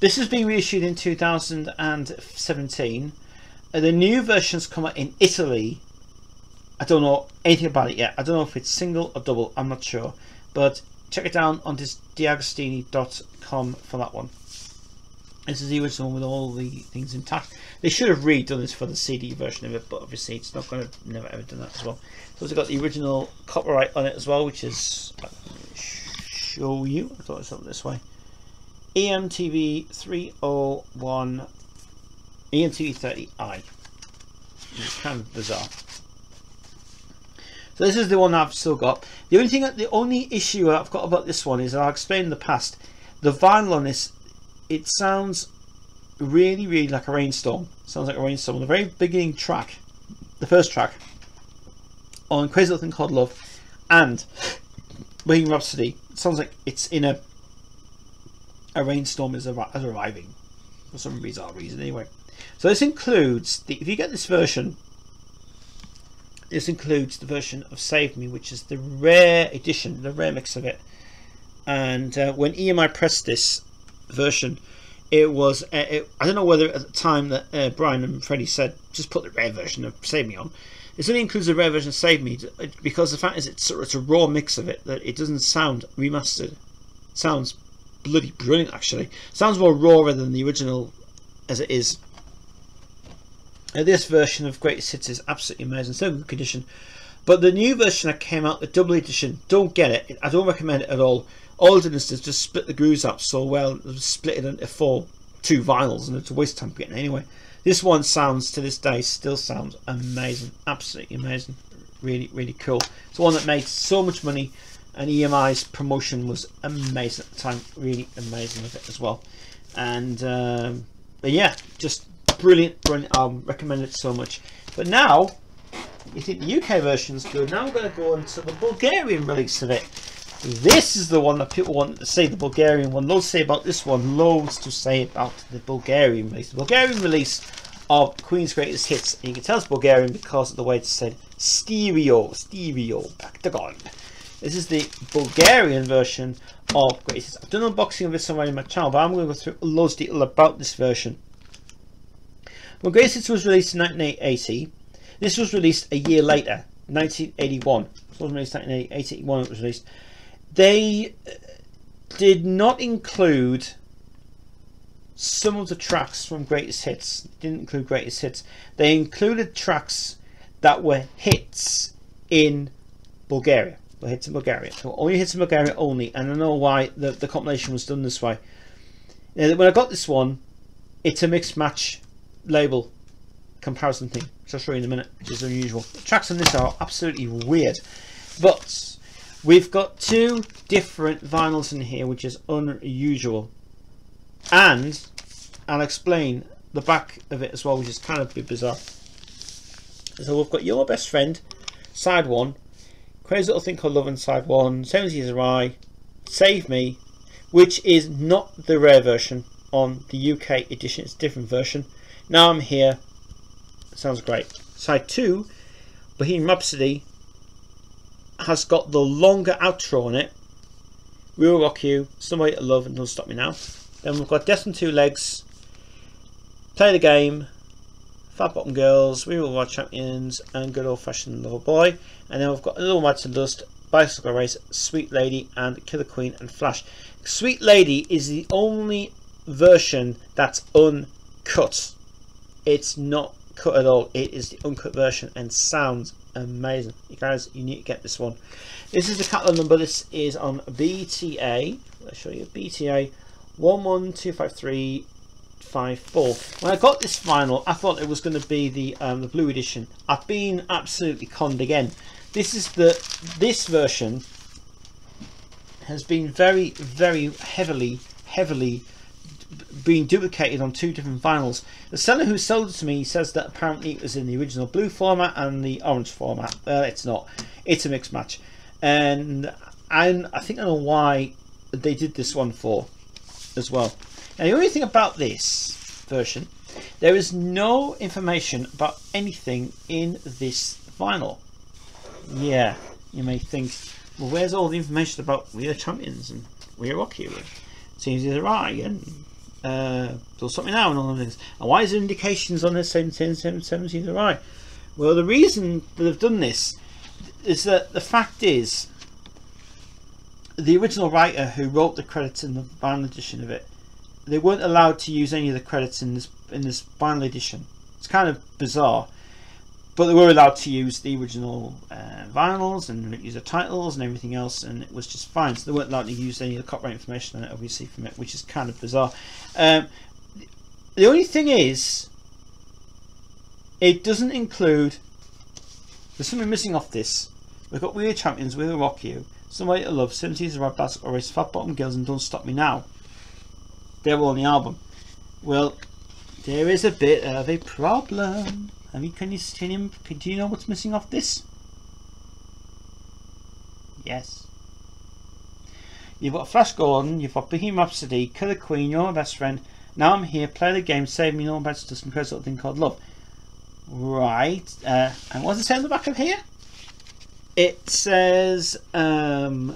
this has been reissued in 2017. The new version's come out in Italy. I don't know anything about it yet. I don't know if it's single or double, I'm not sure, but check it down on this diagostini.com for that one. This is the original with all the things intact. They should have redone this for the CD version of it, but obviously it's not going to, never ever done that as well. So it's got the original copyright on it as well, which is, show you, I thought it was something this way, EMTV 301 EMTV 30i. It's kind of bizarre. So this is the one I've still got. The only issue I've got about this one is, I'll explain in the past, the vinyl on this, it sounds really like a rainstorm. Sounds like a rainstorm. On the very beginning track, the first track on Crazy Little Thing Called Love and Bohemian Rhapsody, it sounds like it's in a rainstorm is arriving for some bizarre reason. Anyway, so this includes if you get this version, this includes the version of Save Me, which is the rare edition, the rare mix of it. And when EMI pressed this version, it was I don't know whether at the time that Brian and Freddie said just put the rare version of Save Me on. This only includes the rare version of Save Me because the fact is it's a raw mix of it, that it doesn't sound remastered. It sounds bloody brilliant actually. It sounds more raw than the original as it is. This version of Greatest Hits is absolutely amazing, so good condition. But the new version that came out, the double edition, don't get it. I don't recommend it at all. All it did is just split the grooves up so well, split it into two vinyls, and it's a waste of time getting it anyway. This one sounds, to this day, still sounds amazing, absolutely amazing, really cool. It's one that made so much money, and EMI's promotion was amazing at the time, really amazing with it as well. And but yeah, just brilliant album, recommend it so much. But now, you think the UK version is good, now we're going to go into the Bulgarian release of it. This is the one that people want to say, the Bulgarian one. Loads to say about this one, loads to say about the Bulgarian release. The Bulgarian release of Queen's Greatest Hits. And you can tell it's Bulgarian because of the way it's said. Stereo, Bactagon. This is the Bulgarian version of Greatest Hits. I've done an unboxing of this already on my channel, but I'm going to go through loads of detail about this version. Well, Greatest Hits was released in 1980. This was released a year later, 1981. So it was released in 1981. It was released. They did not include some of the tracks from Greatest Hits. Didn't include Greatest Hits. They included tracks that were hits in Bulgaria. Were hits in Bulgaria. So only hits in Bulgaria only. And I know why the compilation was done this way. When I got this one, it's a mixed match label comparison thing, which I'll show you in a minute, which is unusual. The tracks on this are absolutely weird, but we've got two different vinyls in here, which is unusual, and I'll explain the back of it as well, which is kind of a bit bizarre. So we've got Your Best Friend, side 1, Crazy Little Thing Called Love on side 1, 70s Awry, Save Me, which is not the rare version on the UK edition, it's a different version. Now I'm Here, sounds great. Side 2, Bohemian Rhapsody, has got the longer outro on it. We Will Rock You, Somebody to Love, and Don't Stop Me Now. Then we've got Death on Two Legs, Play the Game, Fat Bottom Girls, We Will Watch Champions, and Good Old Fashioned Little Boy. And then we've got A Little Mad to Dust, Bicycle Race, Sweet Lady, and Killer Queen and Flash. Sweet Lady is the only version that's uncut. It's not cut at all. It is the uncut version and sounds amazing. You guys, you need to get this one. This is the catalog number. This is on BTA. Let's show you BTA 112534. When I got this vinyl, I thought it was going to be the blue edition. I've been absolutely conned again. This version has been very heavily being duplicated on two different vinyls. The seller who sold it to me says that apparently it was in the original blue format and the orange format. It's not. It's a mixed match, and I think I know why they did this one for as well. Now the only thing about this version, there is no information about anything in this vinyl. Yeah, you may think, well, where's all the information about We Are Champions and We Are Rock You and Seems Is Awry and Don't Stop Me Now and all those things? And why is there indications on this 70s Awry? Well, the reason that they've done this is that the fact is the original writer who wrote the credits in the vinyl edition of it, they weren't allowed to use any of the credits in this vinyl edition. It's kind of bizarre. But they were allowed to use the original vinyls and use the titles and everything else, and it was just fine. So they weren't allowed to use any of the copyright information on it, obviously, from it, which is kind of bizarre. The only thing is, it doesn't include. There's something missing off this. We've got We Are Champions, We Will Rock You, Somebody to Love, 70s Awry, Bicycle Race, Fat Bottom Girls, and Don't Stop Me Now. They're all on the album. Well, there is a bit of a problem. I mean, do you know what's missing off this? Yes. You've got Flash Gordon, you've got Bohemian Rhapsody, Killer Queen, You're My Best Friend, Now I'm Here, Play the Game, Save Me, No Bad Just some crazy little thing called Love. Right. And what does it say on the back of here? It says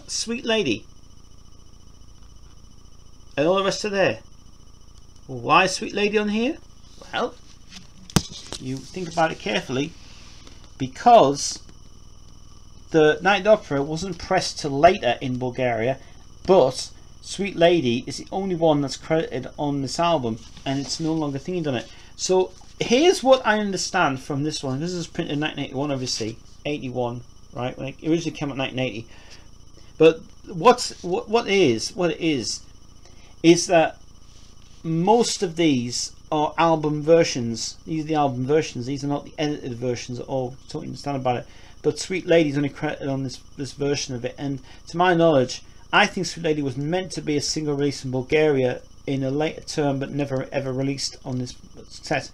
Sweet Lady. And all the rest are there. Well, why is Sweet Lady on here? Well, you think about it carefully, because the Night of the Opera wasn't pressed till later in Bulgaria, but Sweet Lady is the only one that's credited on this album, and it's no longer thingy on it. So here's what I understand from this one. This is printed in 1981, obviously 81, right? When it originally came out in 1980. But what it is that most of these are album versions. These are the album versions. These are not the edited versions at all. Don't understand about it. But Sweet Lady's only credited on this version of it. And to my knowledge, I think Sweet Lady was meant to be a single release in Bulgaria in a later term, but never ever released on this set.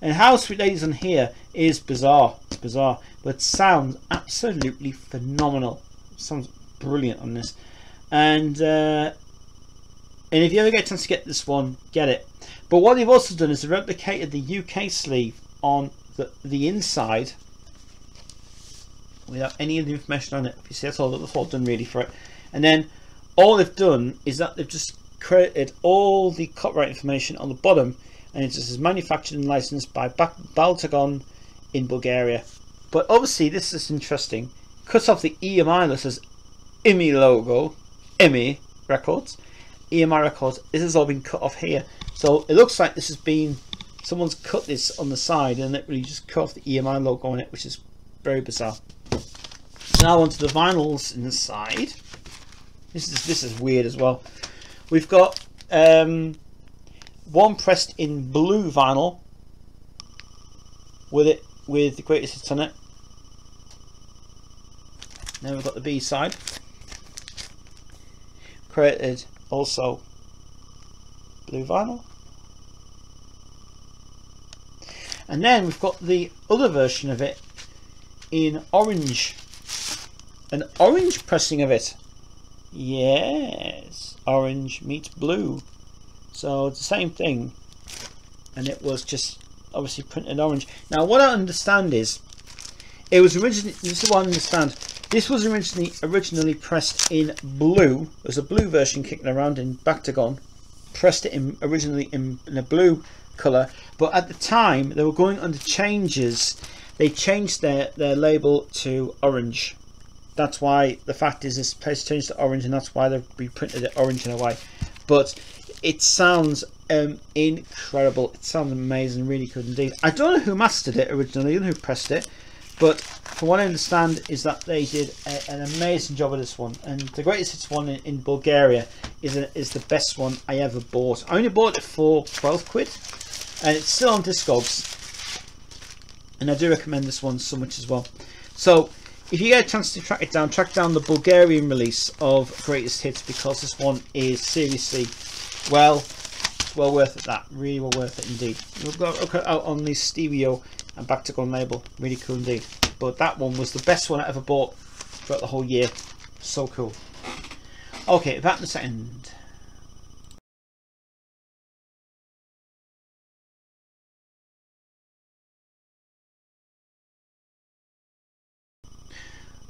And how Sweet Lady's on here is bizarre. It's bizarre, but sounds absolutely phenomenal. Sounds brilliant on this. And if you ever get a chance to get this one, get it. But what they've also done is they've replicated the UK sleeve on the inside without any of the information on it. You see, that's all done really for it. And then all they've done is that they've just created all the copyright information on the bottom, and it just says manufactured and licensed by Baltagon in Bulgaria. But obviously this is interesting. Cuts off the EMI that says EMI logo, EMI Records. EMI Records. This has all been cut off here. So it looks like this has been, someone's cut this on the side and literally just cut off the EMI logo on it, which is very bizarre. Now onto the vinyls in the side. This is weird as well. We've got one pressed in blue vinyl with the greatest hits on it. Then we've got the B side, created also blue vinyl. And then we've got the other version of it in orange, an orange pressing of it. Yes, orange meets blue, so it's the same thing, and it was just obviously printed orange. Now what I understand is it was originally, this is what I understand, this was originally pressed in blue. There's a blue version kicking around in Bactagon, pressed it in originally in a blue colour, but at the time they were going under changes, they changed their label to orange. That's why the fact is this place changed to orange, and that's why they've reprinted it orange in a way. But it sounds incredible. It sounds amazing, really good indeed. I don't know who mastered it originally, I don't know who pressed it, but from what I understand is that they did an amazing job of this one. And the greatest hits one in Bulgaria is the best one I ever bought. I only bought it for 12 quid, and it's still on Discogs. And I do recommend this one so much as well. So if you get a chance to track down the Bulgarian release of Greatest Hits, because this one is seriously well worth it. That really well worth it indeed. We've got out on the stereo and Bactagon label, really cool indeed. But that one was the best one I ever bought throughout the whole year. So cool. Okay, that in a second.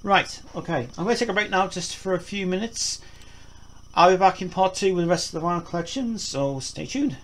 Right, okay, I'm going to take a break now just for a few minutes. I'll be back in part 2 with the rest of the vinyl collection, so stay tuned.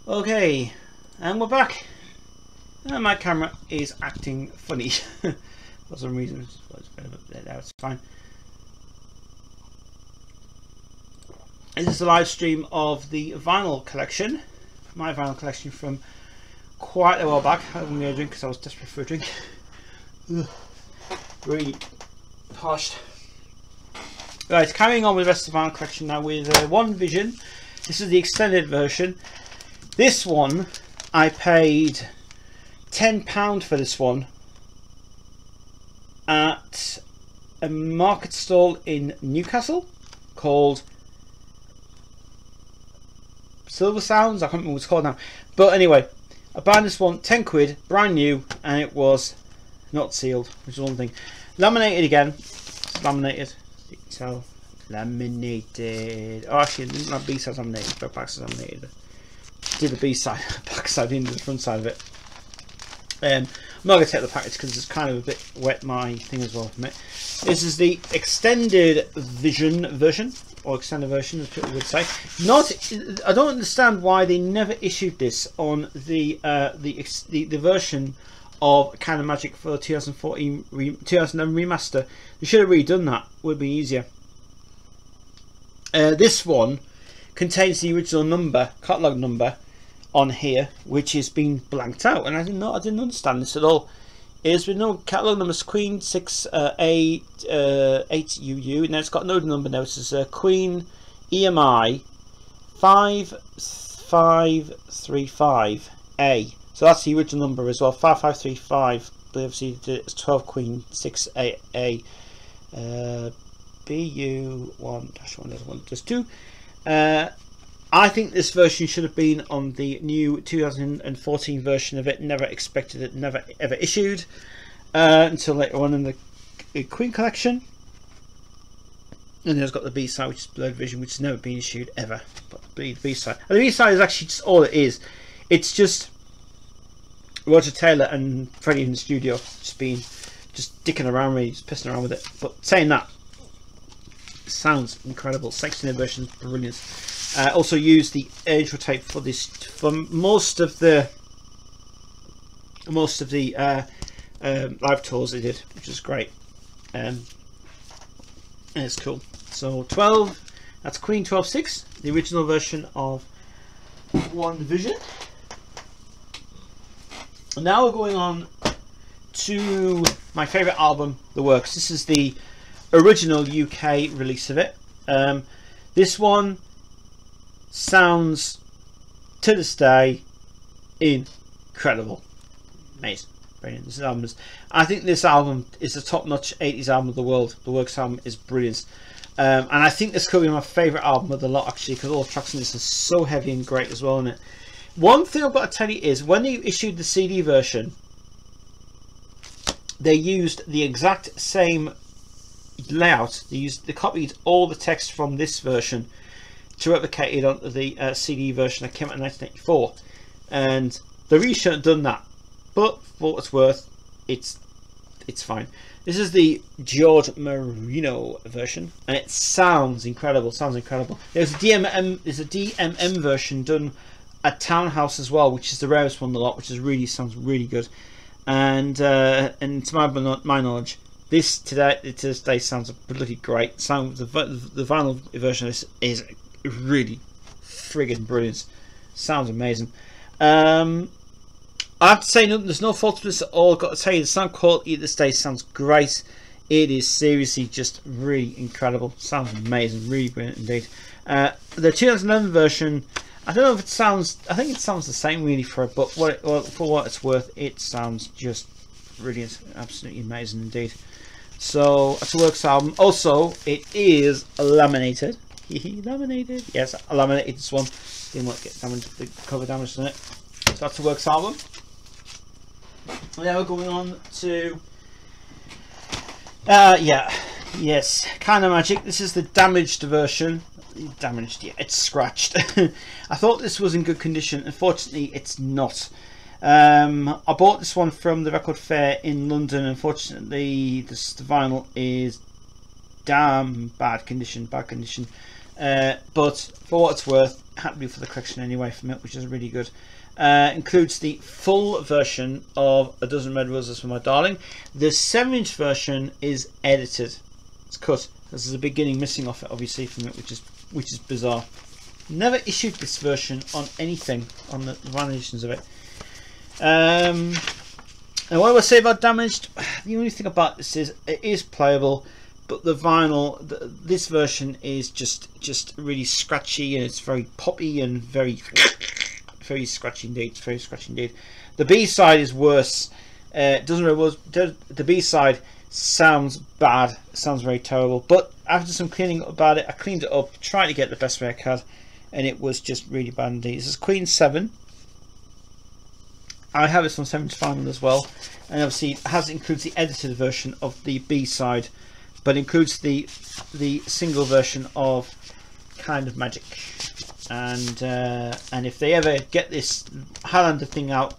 Okay, and we're back. And my camera is acting funny for some reason. It's fine. This is a live stream of the vinyl collection, my vinyl collection from quite a while back. I haven't had a drink because I was desperate for a drink. Really parched. Right, carrying on with the rest of the vinyl collection now with One Vision. This is the extended version. This one, I paid £10 for this one at a market stall in Newcastle called Silver Sounds. I can't remember what it's called now. But anyway, I bought this one, 10 quid, brand new, and it was not sealed, which is one thing. Laminated again. It's laminated, you can tell. Laminated. Oh, actually, my B-side's laminated, but backside's laminated. Did the B-side, backside into the front side of it. I'm not going to take the package because it's kind of a bit wet, my thing as well from it. This is the extended version, or extended version, as people would say. I don't understand why they never issued this on the version of Kind of Magic for 2014, 2011 remaster. They should have redone that. Would be easier. This one contains the original number, catalog number, on here, which is being blanked out, and I didn't understand this at all. Is with no catalog number, Queen 688UU, and it's got no number now. It says Queen EMI 5535A. So that's the original number as well, 5535. But obviously it's 12 Queen 68A. BU1-1, there's 2. I think this version should have been on the new 2014 version of it. Never expected it, never ever issued until later on in the Queen collection. And then it's got the B-side, which is Blurred Vision, which has never been issued ever. But the B-side, and the B-side is actually just all it is. It's just Roger Taylor and Freddie in the studio just dicking around, really, just pissing around with it. But saying that, it sounds incredible. 16th version is brilliant. Also used the edge rotate for this for most of the live tours they did, which is great. And it's cool. So 12, that's Queen 12.6, the original version of One Vision. Now we're going on to my favourite album, The Works. This is the original UK release of it. This one sounds to this day incredible, amazing, brilliant. This album I think this album is a top-notch 80s album of the world. The Works album is brilliant, and I think this could be my favourite album of the lot, actually, because all the tracks in this are so heavy and great as well in it. One thing I've got to tell you is when they issued the CD version, they used the exact same layout. They copied all the text from this version to replicate it onto the CD version that came out in 1984, and they really shouldn't have done that, but for what it's worth, it's fine. This is the George Marino version, and it sounds incredible. There's a DMM version done at Townhouse as well, which is the rarest one in the lot, which sounds really good. And to my knowledge, this today sounds bloody great. The vinyl version of this is really friggin' brilliant. Sounds amazing. I have to say, there's no fault to this at all. I've got to tell you, the sound quality at this day sounds great. It is seriously just really incredible. Sounds amazing, really brilliant indeed. The 2011 version, I don't know if it sounds, I think it sounds the same really for it, but for what it's worth, it sounds just brilliant, absolutely amazing indeed. So that's a Works album. Also, it is laminated. Laminated, yes, I laminated this one. Didn't want to get damaged, the cover damage on it. So that's a Works album. Now we're going on to yes, Kind of Magic. This is the damaged version. Damaged, yeah, it's scratched. I thought this was in good condition. Unfortunately, it's not. I bought this one from the record fair in London. Unfortunately, the vinyl is damn bad condition. But for what it's worth, it had to be for the collection anyway from it, which is really good. Includes the full version of A Dozen Red Roses for My Darling. The 7-inch version is edited. It's cut. There's a beginning missing off it, obviously, from it, which is bizarre. Never issued this version on anything on the vinyl editions of it. And what do I say about damaged? The only thing about this is it is playable, but the vinyl, this version is just really scratchy, and it's very poppy and very scratchy indeed. It's very scratchy indeed. The B-side is worse. The B-side sounds bad. It sounds very terrible. But after some cleaning up about it, I cleaned it up, tried to get the best way I could, and it was just really bad indeed. This is Queen 7. I have this on 7-inch vinyl as well, and obviously it includes the edited version of the B-side, but includes the single version of Kind of Magic. And if they ever get this Highlander thing out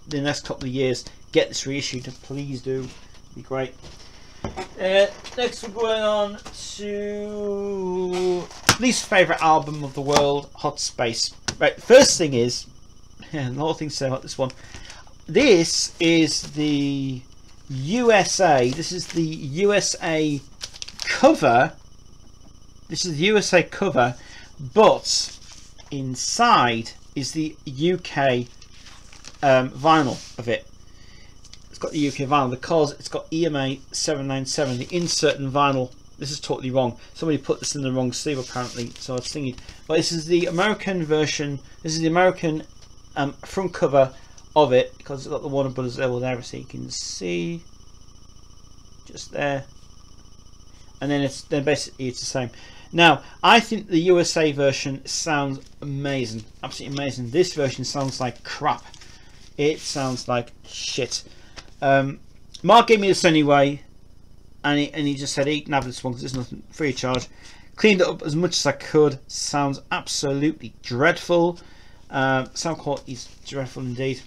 the next couple of years, get this reissued, please do. It'd be great. Next we're going on to least favourite album of the world, Hot Space. Right, first thing is, a lot of things to say about this one. This is the USA. This is the USA cover. This is the USA cover, but inside is the UK vinyl of it. It's got the UK vinyl because it's got EMA 797. The insert and vinyl. This is totally wrong. Somebody put this in the wrong sleeve apparently. So I was thinking, but this is the American version. This is the American front cover of it because it's got the Warner Brothers label there, so you can see just there. And then basically it's the same. Now I think the USA version sounds amazing, absolutely amazing. This version sounds like crap. It sounds like shit. Mark gave me this anyway, and he just said he can have this one because there's nothing, free of charge. Cleaned it up as much as I could. Sounds absolutely dreadful. Sound quality is dreadful indeed.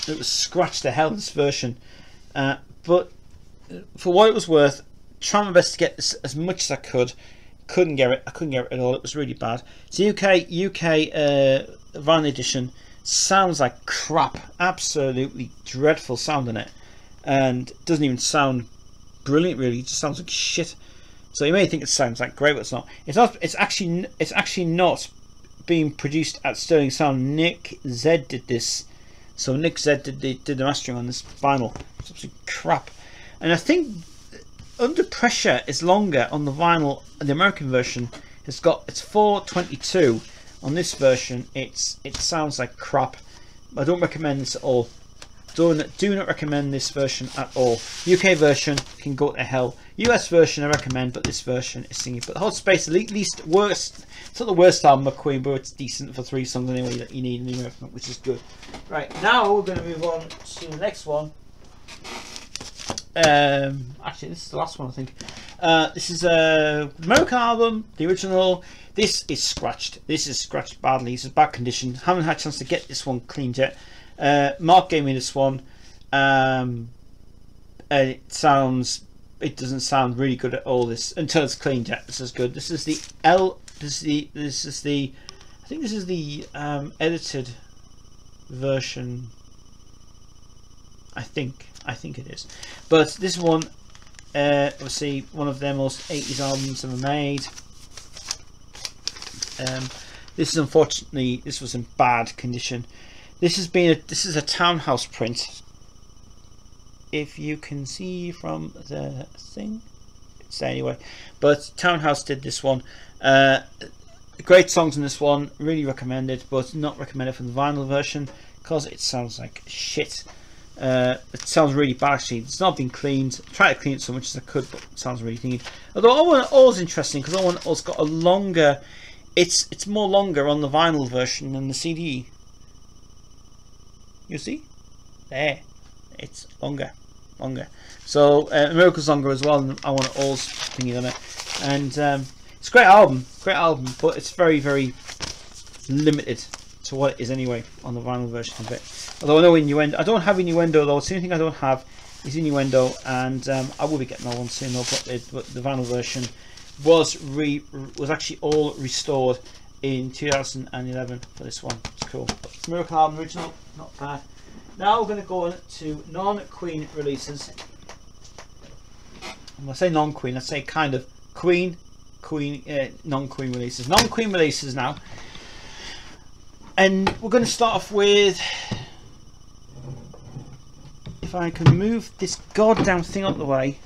It was scratched to hell, this version, but for what it was worth, trying my best to get this as much as I could. Couldn't get it. I couldn't get it at all. It was really bad. So UK vinyl edition sounds like crap. Absolutely dreadful sound in it, and doesn't even sound brilliant really. It just sounds like shit. So you may think it sounds like great, but it's not. It's not. It's actually not being produced at Sterling Sound. Nick Z did this. So Nick Z did the mastering on this vinyl. It's absolutely crap. And I think Under Pressure is longer on the vinyl. The American version it's 4:22. On this version, it sounds like crap. I don't recommend this at all. Do not recommend this version at all. UK version can go to hell. US version I recommend, but this version is singing. But the Hot Space, least worst. It's not the worst album of Queen, but it's decent for 3 songs anyway that you need in the American, which is good. Right, now we're going to move on to the next one. Actually, this is the last one I think. This is a American album, the original. This is scratched. This is scratched badly. It's in bad condition. Haven't had a chance to get this one cleaned yet. Mark gave me this one. And it doesn't sound really good at all. This until it's cleaned yet. This is good. This is the I think this is the edited version. I think it is. But this one, obviously one of their most 80s albums ever made. This is unfortunately, this was in bad condition. This is a Townhouse print. If you can see from the thing, it's there anyway. But Townhouse did this one. Great songs in this one, really recommended, but not recommended for the vinyl version because it sounds like shit. It sounds really bad actually. It's not been cleaned. I tried to clean it so much as I could, but it sounds really thingy. Although O is interesting because O's got a longer. It's more longer on the vinyl version than the CD. You see, there, it's longer. So Miracle's longer as well. And I want O's thingy on it, and it's a great album, but it's very, very limited to what it is anyway on the vinyl version of it. Although I know Innuendo, I don't have Innuendo though. It's the only thing I don't have is Innuendo, and I will be getting that one soon though. But the vinyl version was actually all restored in 2011 for this one. It's cool. But Miracle album original, not bad. Now we're going to go on to non-Queen releases. When I say non-Queen, I say kind of Queen, non-Queen releases. Non-Queen releases now. And we're going to start off with, if I can move this goddamn thing out the way.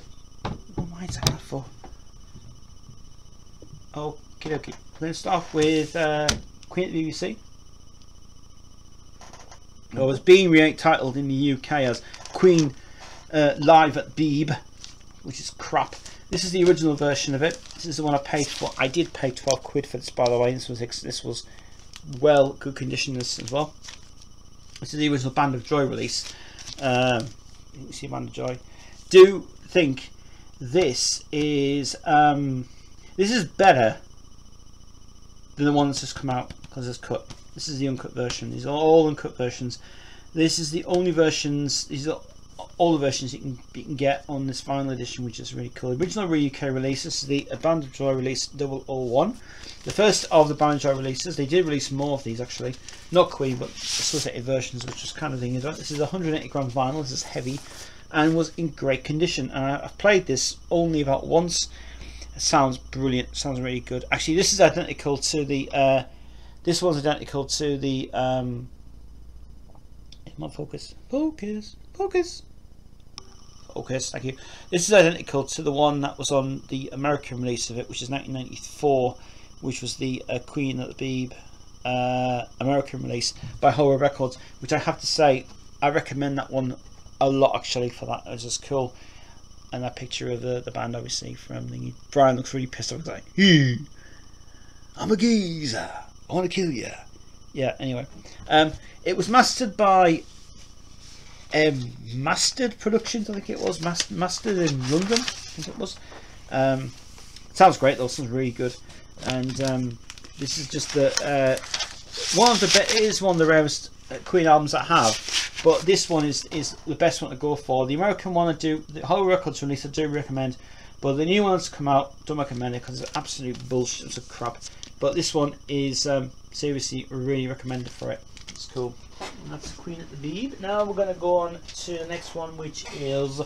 Why is that bad for? Okay. We're going to start off with Queen at the BBC. It was being retitled in the UK as Queen Live at Beeb, which is crap. This is the original version of it. This is the one I paid for. I did pay 12 quid for this, by the way. This was well good condition as well. This is the original Band of Joy release. You can see Band of Joy. Do think this is better than the one that's just come out because it's cut. This is the uncut version. These are all uncut versions. This is the only versions. These are all the versions you can get on this vinyl edition, which is really cool. Original UK release. This is the Band of Joy release 001. The first of the Band of Joy releases. They did release more of these actually, not Queen, but associated versions, which was kind of thing. This is 180 gram vinyl. This is heavy and was in great condition. I've played this only about once. It sounds brilliant. It sounds really good. Actually, this is identical to the. This one's identical to the. Come on, focus. Thank you. This is identical to the one that was on the American release of it, which is 1994, which was the Queen of the Beeb American release by Horror Records, which I have to say I recommend that one a lot actually for that. It was just cool. And that picture of the band obviously from the Brian looks really pissed off. He's like, hey, I'm a geezer, I want to kill you. Yeah, anyway. It was mastered by Mastered Productions, I think it was. Mastered in London, I think it was. Sounds great though, sounds really good. And this is just the one of the rarest Queen albums I have. But this one is the best one to go for. The American one the whole records release I do recommend, but the new ones come out, don't recommend it because it's absolute bullshit, it's a crap. But this one is seriously really recommended for it. It's cool. And that's Queen at the Beeb. Now we're gonna go on to the next one, which is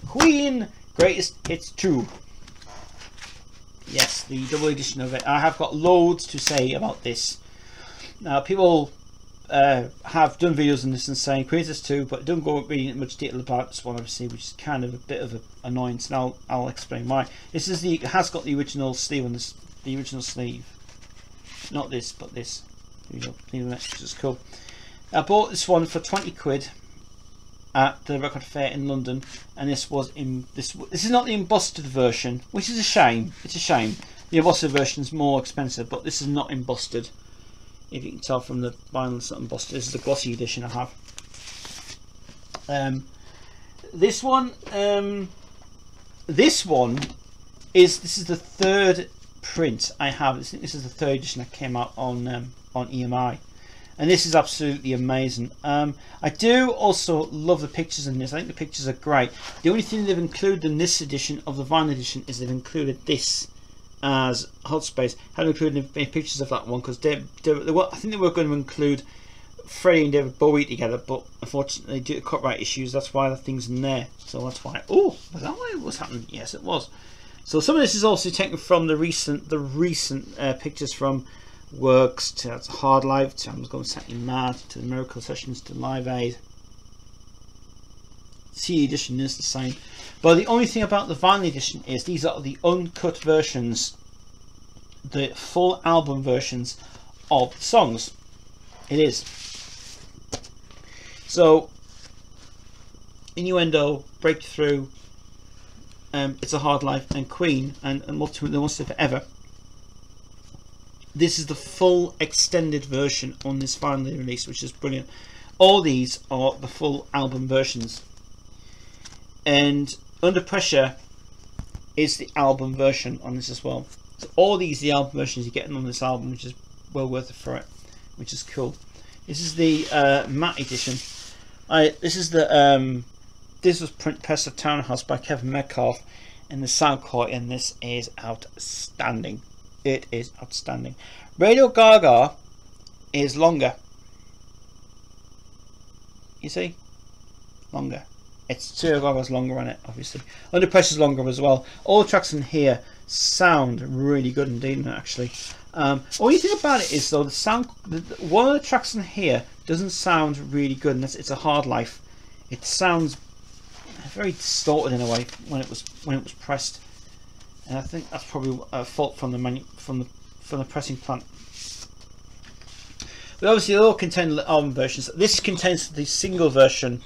Queen Greatest Hits 2. Yes, the double edition of it. I have got loads to say about this. Now people have done videos on this and saying Queen Hits 2, but don't go really much detail about this one obviously, which is kind of a bit of an annoyance, and I'll explain why. This is it has got the original sleeve on this, the original sleeve, not this but this. Here we go, which is cool. I bought this one for 20 quid at the record fair in London, and this was in this is not the embossed version, which is a shame. It's a shame. The embossed version is more expensive, but this is not embossed. If you can tell from the vinyl, it's not embossed. This is the glossy edition I have. This one is the third print I have. I think this is the third edition that came out on EMI, and this is absolutely amazing. I do also love the pictures in this. I think the pictures are great. The only thing they've included in this edition of the vinyl edition is they've included this as hot space. Haven't included any pictures of that one because I think they were going to include Freddie and David Bowie together, but unfortunately due to copyright issues, that's why the thing's in there. So that's why. Oh, was that why it was happening? Yes, it was. So some of this is also taken from the recent pictures from Works to Hard Live to I'm Going to Set You Mad to the Miracle Sessions to Live Aid. CD edition is the same, but the only thing about the vinyl edition is these are the uncut versions, the full album versions of the songs. It is. So Innuendo, Breakthrough, It's a Hard Life, and Queen, and Multitude That Wants to Live Forever. This is the full extended version on this vinyl release, which is brilliant. All these are the full album versions. And Under Pressure is the album version on this as well. So all these are the album versions you're getting on this album, which is well worth it for it, which is cool. This is the matte edition. This was press of Townhouse by Kevin Metcalf, and the sound quality in this is outstanding. It is outstanding. Radio Gaga is longer. You see? Longer. It's Radio Gaga's longer on it, obviously. Under Pressure's longer as well. All the tracks in here sound really good indeed, actually. Only thing about it is though, the sound. One of the tracks in here doesn't sound really good, and it's a Hard Life. It sounds very distorted in a way when it was pressed, and I think that's probably a fault from the pressing plant. But obviously, they all contain album versions. This contains the single version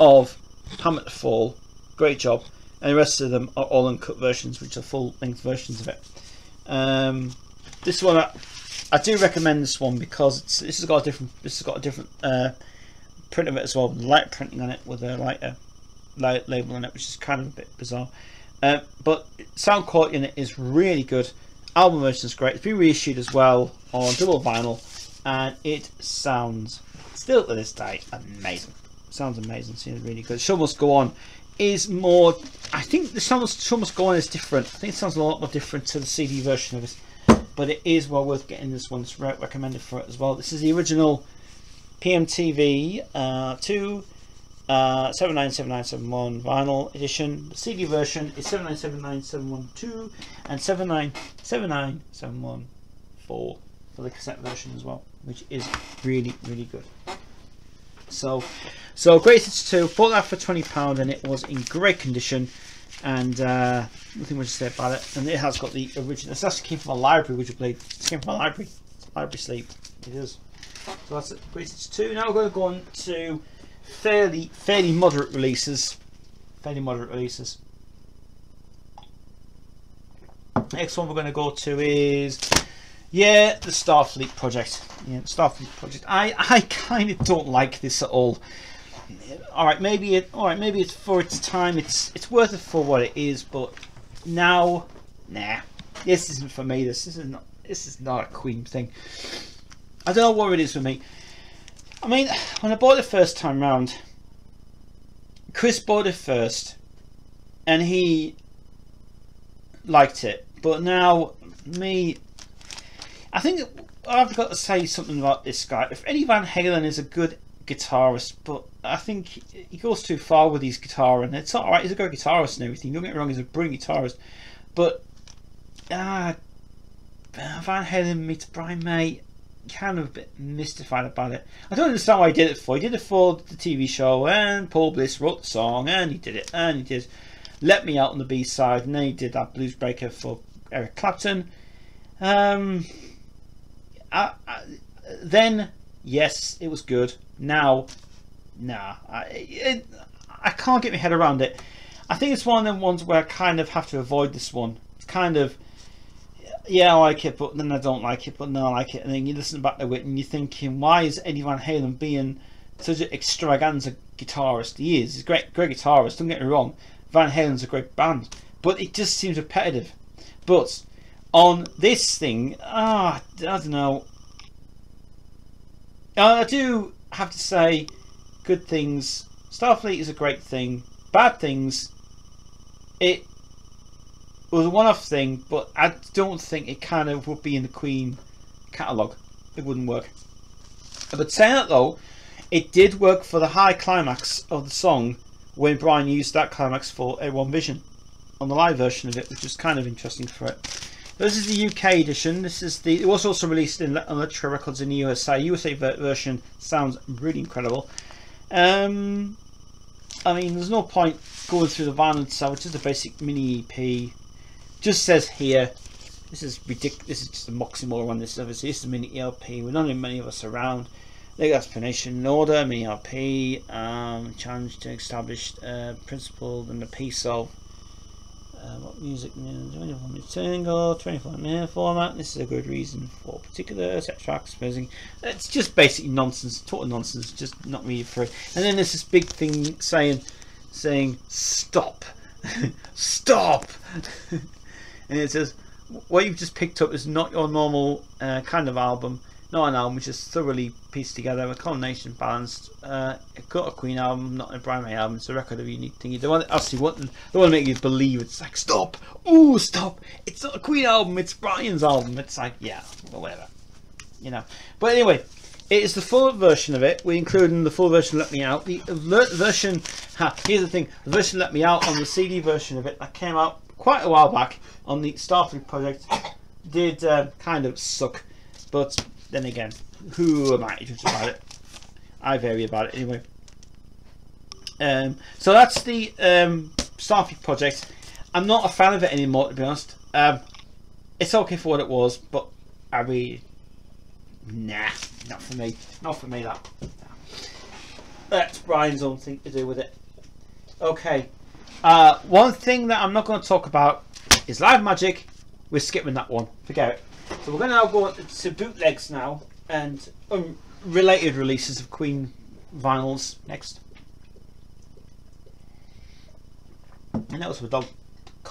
of Hammer to Fall, great job, and the rest of them are all uncut versions, which are full-length versions of it. This one, I do recommend this one because this has got a different print of it as well, light printing on it with a lighter label on it, which is kind of a bit bizarre. But sound quality in it is really good. Album version is great. It's been reissued as well on double vinyl, and it sounds still to this day amazing. Sounds amazing. Seems really good. Show Must Go On is more. I think the Show Must Go On is different. I think it sounds a lot more different to the CD version of it, but it is well worth getting this one. It's recommended for it as well. This is the original PMTV 2 797971 vinyl edition. The CD version is 7979712 and 7979714 for the cassette version as well, which is really good. So Greatest Hits 2, bought that for £20 and it was in great condition, and nothing much to say about it. And it has got the original. It actually came from a library, would you believe? It came from a library. Library sleeve. It is. So that's it. Greatest Hits 2. Now we're going to go on to fairly moderate releases. Next one we're going to go to is the Starfleet project. I kind of don't like this at all. Maybe it's for its time. It's worth it for what it is, but now, nah. This isn't for me. This is not a Queen thing. I don't know what it is for me. I mean, when I bought it first time round, Chris bought it first and he liked it, but now me, I think I've got to say something about this guy. If Eddie Van Halen is a good guitarist, but I think he goes too far with his guitar, and it's alright, he's a good guitarist and everything, don't get me wrong, he's a brilliant guitarist, but Van Halen meets Brian May, kind of a bit mystified about it. I don't understand why he did it for. He did it for the TV show, and Paul Bliss wrote the song, and he did it, and he did Let Me Out on the B-side, and then he did that Blues Breaker for Eric Clapton. Then, yes, it was good. Now, nah. I can't get my head around it. I think it's one of them ones where I kind of have to avoid this one. It's kind of, yeah, I like it, but then I don't like it, but then I like it. And then you listen back to it and you're thinking, why is Eddie Van Halen being such an extravaganza guitarist? He is. He's a great guitarist, don't get me wrong. Van Halen's a great band. But it just seems repetitive. But on this thing, I don't know. I do have to say good things. Starfleet is a great thing. Bad things, it was a one-off thing, but I don't think it kind of would be in the Queen catalogue. It wouldn't work. But saying that though, it did work for the high climax of the song when Brian used that climax for A1 Vision on the live version of it, which is kind of interesting for it. This is the UK edition. It was also released on Electra Records in the USA. USA version sounds really incredible. I mean, there's no point going through the vinyl itself. It's just a basic mini EP. Just says here, this is ridiculous. This is just a Moximore one. This obviously this is a mini LP. We're not in many of us around. The explanation in order, mini LP, challenge to establish principle and the piece of what music, 24-minute single, 24-minute format. This is a good reason for particular set tracks. It's just basically nonsense, total nonsense, just not really for it. And then there's this big thing saying stop, stop, and it says what you've just picked up is not your normal kind of album. Not an album which is thoroughly pieced together, a combination balanced. It got a Queen album, not a Brian May album. It's a record of a unique thing. They want to make you believe. It's like stop, ooh, stop. It's not a Queen album. It's Brian's album. It's like, yeah, well, whatever, you know. But anyway, it is the full version of it. We include in the full version Let Me Out. The version, here's the thing. The version Let Me Out on the CD version of it that came out quite a while back on the Starfleet project did kind of suck, but. Then again, who am I to judge about it? I vary about it anyway. So that's the Starfleet project. I'm not a fan of it anymore, to be honest. It's okay for what it was, but I really, nah, not for me. Not for me, that. That's Brian's own thing to do with it. Okay. One thing that I'm not going to talk about is Live Magic. We're skipping that one. Forget it. So we're going to now go to bootlegs now and related releases of Queen vinyls next. And that was a dog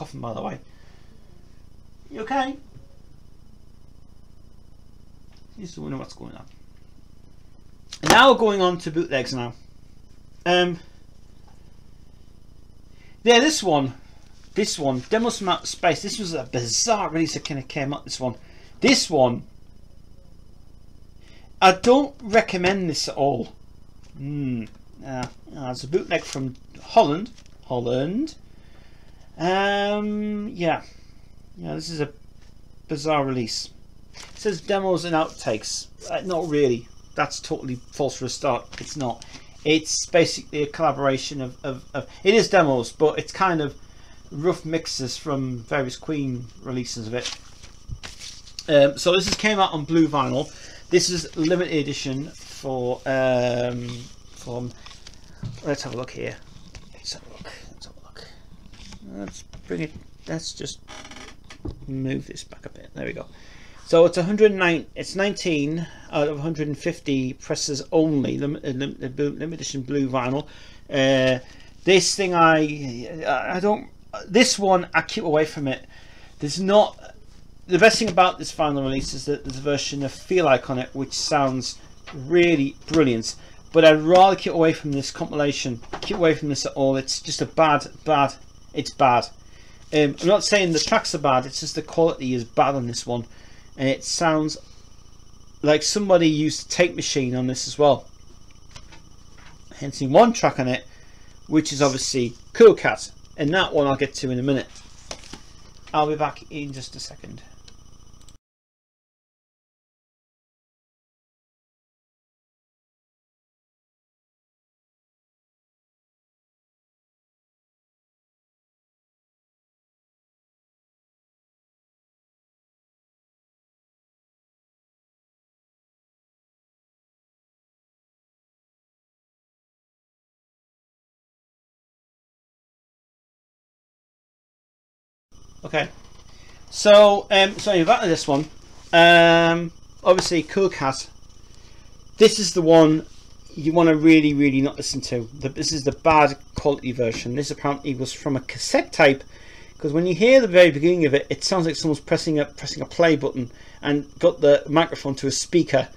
coughing, by the way. You okay? Just wondering what's going on. Now going on to bootlegs now. Yeah, this one, Demos from Outer Space. This was a bizarre release that kind of came up. This one, I don't recommend this at all. It's a bootleg from Holland. Yeah, this is a bizarre release. It says demos and outtakes. Not really. That's totally false for a start. It's not. It's basically a collaboration of it is demos, but it's kind of rough mixes from various Queen releases of it. So this came out on blue vinyl. This is limited edition for from. Let's have a look here. Let's have a look. Let's bring it. Let's just move this back a bit. There we go. So it's 109. It's 19 out of 150 presses only. Limited edition blue vinyl. This thing I don't. This one I keep away from it. There's not. The best thing about this final release is that there's a version of Feel Like on it, which sounds really brilliant. But I'd rather keep away from this compilation. Keep away from this at all. It's just a bad. It's bad. I'm not saying the tracks are bad. It's just the quality is bad on this one, and it sounds like somebody used a tape machine on this as well. Hence, in one track on it, which is obviously Cool Cat, and that one I'll get to in a minute. I'll be back in just a second. Okay, so so back to this one. Obviously, Cool Cat. This is the one you want to really not listen to. This is the bad quality version. This apparently was from a cassette tape, because when you hear the very beginning of it, it sounds like someone's pressing a play button and got the microphone to a speaker,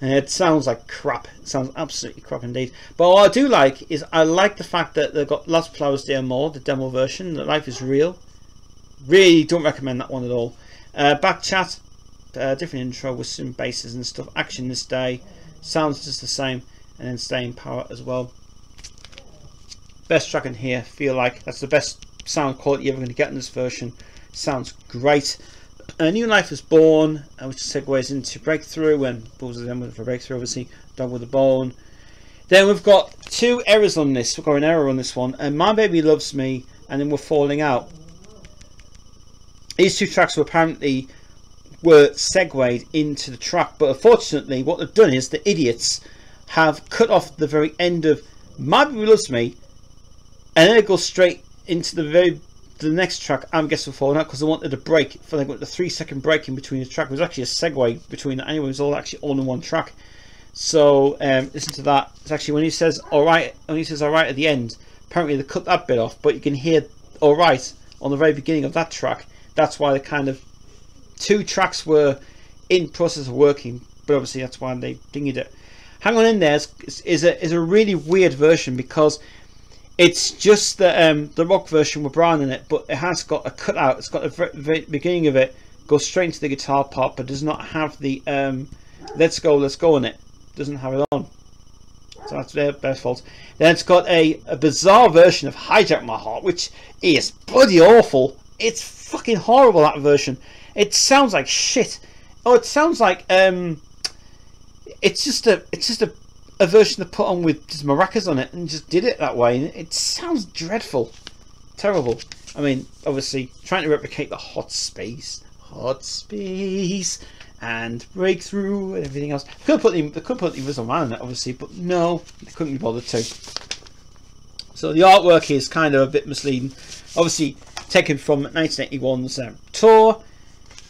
and it sounds like crap. It sounds absolutely crap indeed. But what I do like is I like the fact that they've got Lost Flowers There More, the demo version. That Life Is Real. Really don't recommend that one at all. Back chat, different intro with some basses and stuff. Action This Day, sounds just the same, and then Staying Power as well. Best track in here, Feel Like. That's the best sound quality you're ever going to get in this version. Sounds great. New Life Is Born, which segues into Breakthrough, and Bulls of them for Breakthrough, obviously. Dog with a Bone. Then we've got two errors on this. We've got an error on this one, and My Baby Loves Me, and then We're Falling Out. These two tracks were segued into the track, but unfortunately what they've done is the idiots have cut off the very end of My Baby Loves Me, and then it goes straight into the next track, I'm Guessing We're Falling Out, because they wanted a break for like the 3-second break in between the track. It was actually a segue between it anyway. It was all in one track. So listen to that. It's actually when he says alright at the end, apparently they cut that bit off, but you can hear alright on the very beginning of that track. That's why the kind of two tracks were in process of working, but obviously that's why they dinged it. Hang On In There is a really weird version, because it's just the rock version with Brian in it, but it has got a cutout. It's got the very beginning of it goes straight into the guitar part, but does not have the let's go in it. Doesn't have it on, so that's their fault. Then it's got a bizarre version of Hijack My Heart, which is bloody awful. It's fucking horrible, that version. It sounds like shit. Oh, it sounds like it's just a version they put on with just maracas on it and just did it that way. It sounds dreadful, terrible. I mean, obviously trying to replicate the hot space, and Breakthrough and everything else. They could put the original man in it, obviously, but no, they couldn't be bothered to. So the artwork is kind of a bit misleading. Obviously taken from 1981's tour.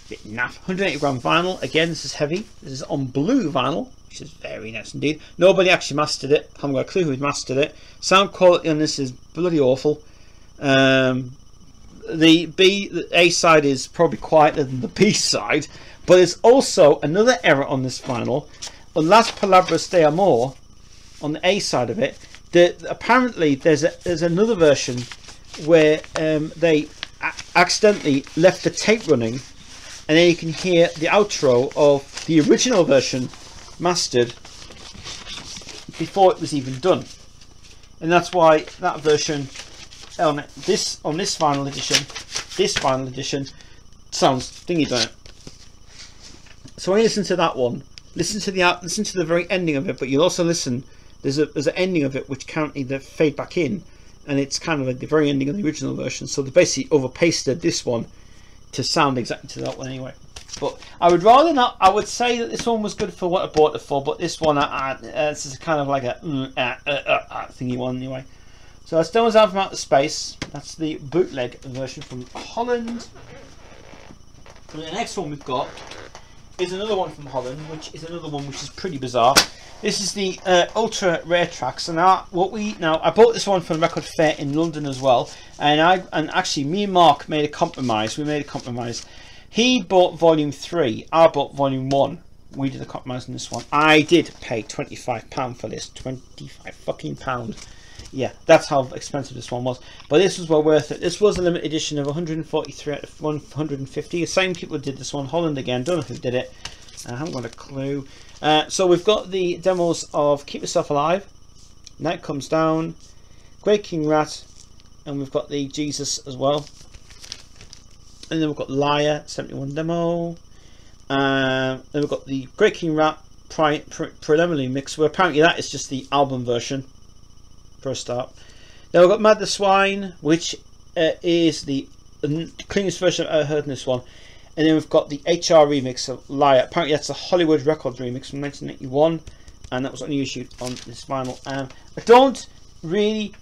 Bit naff. 180 gram vinyl. Again, this is heavy. This is on blue vinyl, which is very nice indeed. Nobody actually mastered it. Haven't got a clue who mastered it. Sound quality on this is bloody awful. the A side is probably quieter than the B side, but there's also another error on this vinyl. On Las Palabras de Amor, on the A side of it, apparently there's another version where they accidentally left the tape running, and then you can hear the outro of the original version mastered before it was even done, and that's why that version on this vinyl edition sounds thingy, don't it? So when you listen to that one, listen to the very ending of it, but you'll also listen. There's an ending of it which currently they fade back in, and it's kind of like the very ending of the original version. So they basically overpasted this one to sound exactly to that one anyway. But I would rather not. I would say that this one was good for what I bought it for, but this one, this is kind of like a thingy one anyway. So that's Stones Out from Outer Space. That's the bootleg version from Holland. And the next one we've got is another one from Holland, which is another one which is pretty bizarre. This is the ultra rare tracks, and I bought this one from Record Fair in London as well, and actually me and Mark made a compromise. We made a compromise. He bought volume 3, I bought volume 1. We did a compromise on this one. I did pay £25 for this. £25 fucking pound. Yeah, that's how expensive this one was. But this was well worth it. This was a limited edition of 143 out of 150. The same people did this one. Holland again. Don't know who did it. I haven't got a clue. So we've got the demos of Keep Yourself Alive, Night Comes Down, Great King Rat, and we've got the Jesus as well. And then we've got Liar 71 demo. Then we've got the Great King Rat preliminary mix, where apparently that is just the album version for a start. Then we've got Mad the Swine, which is the cleanest version I've ever heard in this one. And then we've got the HR remix of Liar. Apparently that's a Hollywood Records remix from 1981, and that was only issued on this vinyl. I don't really,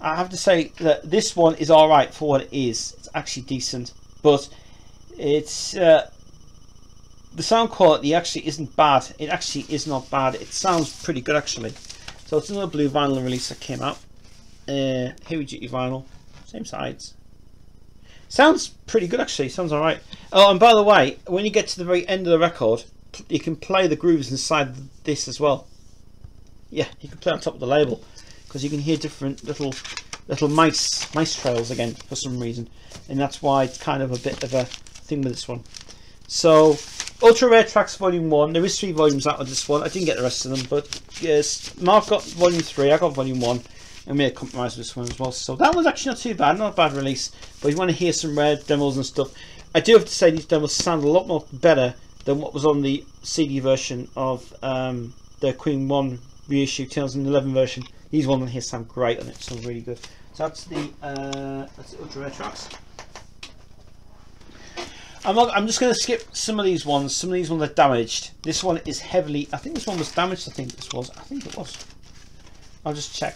I have to say that this one is alright for what it is. It's actually decent, but it's the sound quality actually isn't bad. It actually is not bad. It sounds pretty good actually. So it's another blue vinyl release that came out. Heavy duty vinyl, same sides. Sounds pretty good actually. Sounds alright. Oh, and by the way, when you get to the very end of the record, you can play the grooves inside this as well. Yeah, you can play on top of the label, because you can hear different little mice trails again for some reason, and that's why it's kind of a bit of a thing with this one. So Ultra Rare Tracks Volume 1. There is 3 volumes out of this one. I didn't get the rest of them, but yes, Mark got Volume 3, I got Volume 1, and we made a compromise with this one as well. So that one's actually not too bad, not a bad release. But if you want to hear some rare demos and stuff, I do have to say these demos sound a lot more better than what was on the CD version of the Queen 1 reissue 2011 version. These ones on here sound great on it, sound really good. So that's the Ultra Rare Tracks. I'm just going to skip some of these ones. Some of these ones are damaged. This one is heavily. I think this one was damaged. I think it was. I'll just check.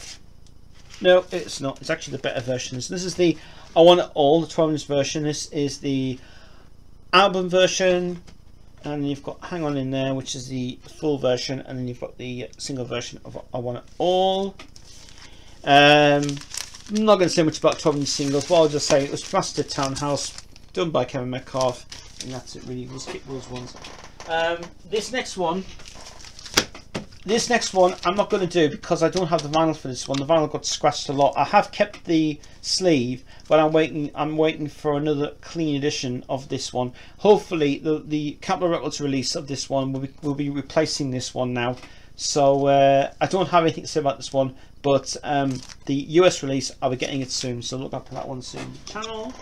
No, it's not. It's actually the better versions. This is the I Want It All, the 12-inch version. This is the album version, and you've got Hang On In There, which is the full version, and then you've got the single version of I Want It All. I'm not going to say much about 12-inch singles, but I'll just say it was Master Townhouse, done by Kevin Metcalf, and that's it really. We'll skip those ones. This next one I'm not going to do because I don't have the vinyl for this one. The vinyl got scratched a lot. I have kept the sleeve, but I'm waiting for another clean edition of this one. Hopefully the Capitol Records release of this one will be replacing this one now. So I don't have anything to say about this one, but the US release, I'll be getting it soon, so look up for that one soon. Channel.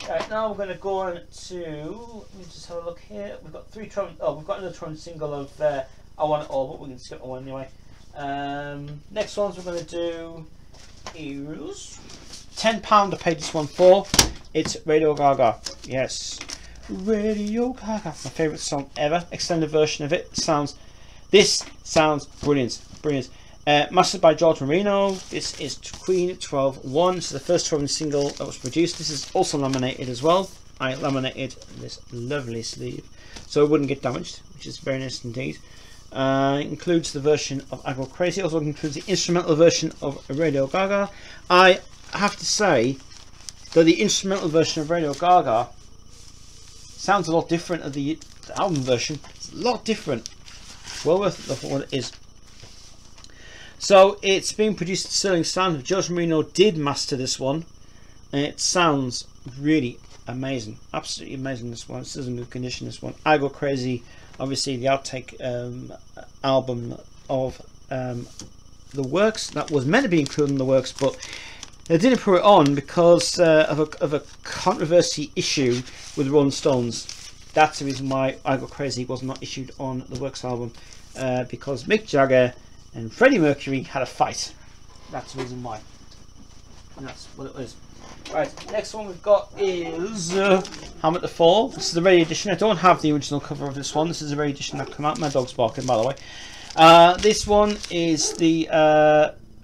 Right, now we're going to go on to, let me just have a look here. We've got we've got another Tron single of I Want It All, but we can skip that one anyway. Next ones we're going to do is £10 I paid this one for. It's Radio Gaga. Yes, Radio Gaga, my favourite song ever. Extended version of it. This sounds brilliant. Mastered by George Marino. This is Queen 12-1. This is the first 12-inch single that was produced. This is also laminated as well. I laminated this lovely sleeve so it wouldn't get damaged, which is very nice indeed. It includes the version of I Go Crazy. It also includes the instrumental version of Radio Gaga. I have to say Though the instrumental version of Radio Gaga sounds a lot different than the album version. It's a lot different. Well worth it for what it is. So it's being produced at Sterling Sound. George Marino did master this one, and it sounds really amazing, absolutely amazing. This one, this is in good condition. This one, I Go Crazy, obviously the outtake album of the Works that was meant to be included in the Works, but they didn't put it on because of a controversy issue with Rolling Stones. That's the reason why I Go Crazy was not issued on the Works album, because Mick Jagger and Freddie Mercury had a fight. That's the reason why. And that's what it is. Right, next one we've got is Hamlet the Fall. This is the radio edition. I don't have the original cover of this one. This is the radio edition that came out. My dog's barking, by the way. This one is the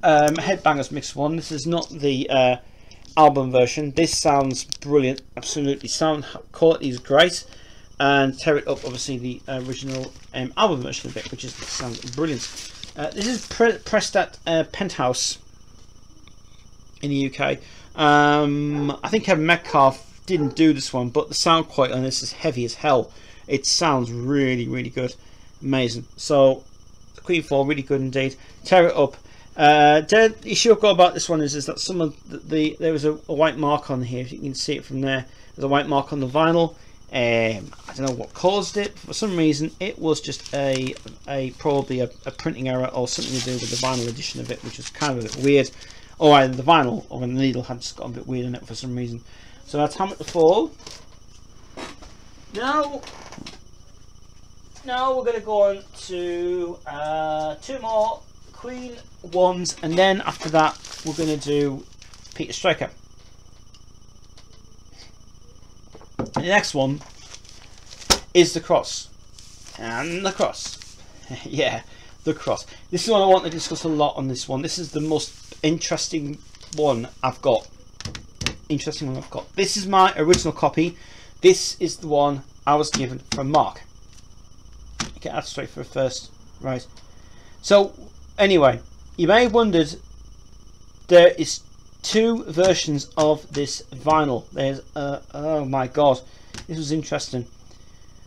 Headbangers Mix one. This is not the album version. This sounds brilliant. Absolutely, sound quality is great. And Tear It Up, obviously the original album version of it, which is sounds brilliant. This is pressed at Penthouse in the UK. I think Kevin Metcalf didn't do this one, but the sound quality on this is heavy as hell. It sounds really, really good, amazing. So Queen 4, really good indeed. Tear It Up. The issue I've got about this one is that some of there was a white mark on here. If you can see it from there, there's a white mark on the vinyl. I don't know what caused it. For some reason, it was just probably a printing error or something to do with the vinyl edition of it, which was kind of a bit weird. Or either the vinyl or the needle had just got a bit weird in it for some reason. So that's Hamlet the Fall. Now we're going to go on to 2 more Queen ones, and then after that we're going to do Peter Striker. The next one is The Cross. And The Cross. Yeah, The Cross. This is one I want to discuss a lot on this one. This is the most interesting one I've got. This is my original copy. This is the one I was given from Mark. Get that straight for first. Right. So, anyway, you may have wondered, there is 2 versions of this vinyl. There's oh my god, this was interesting.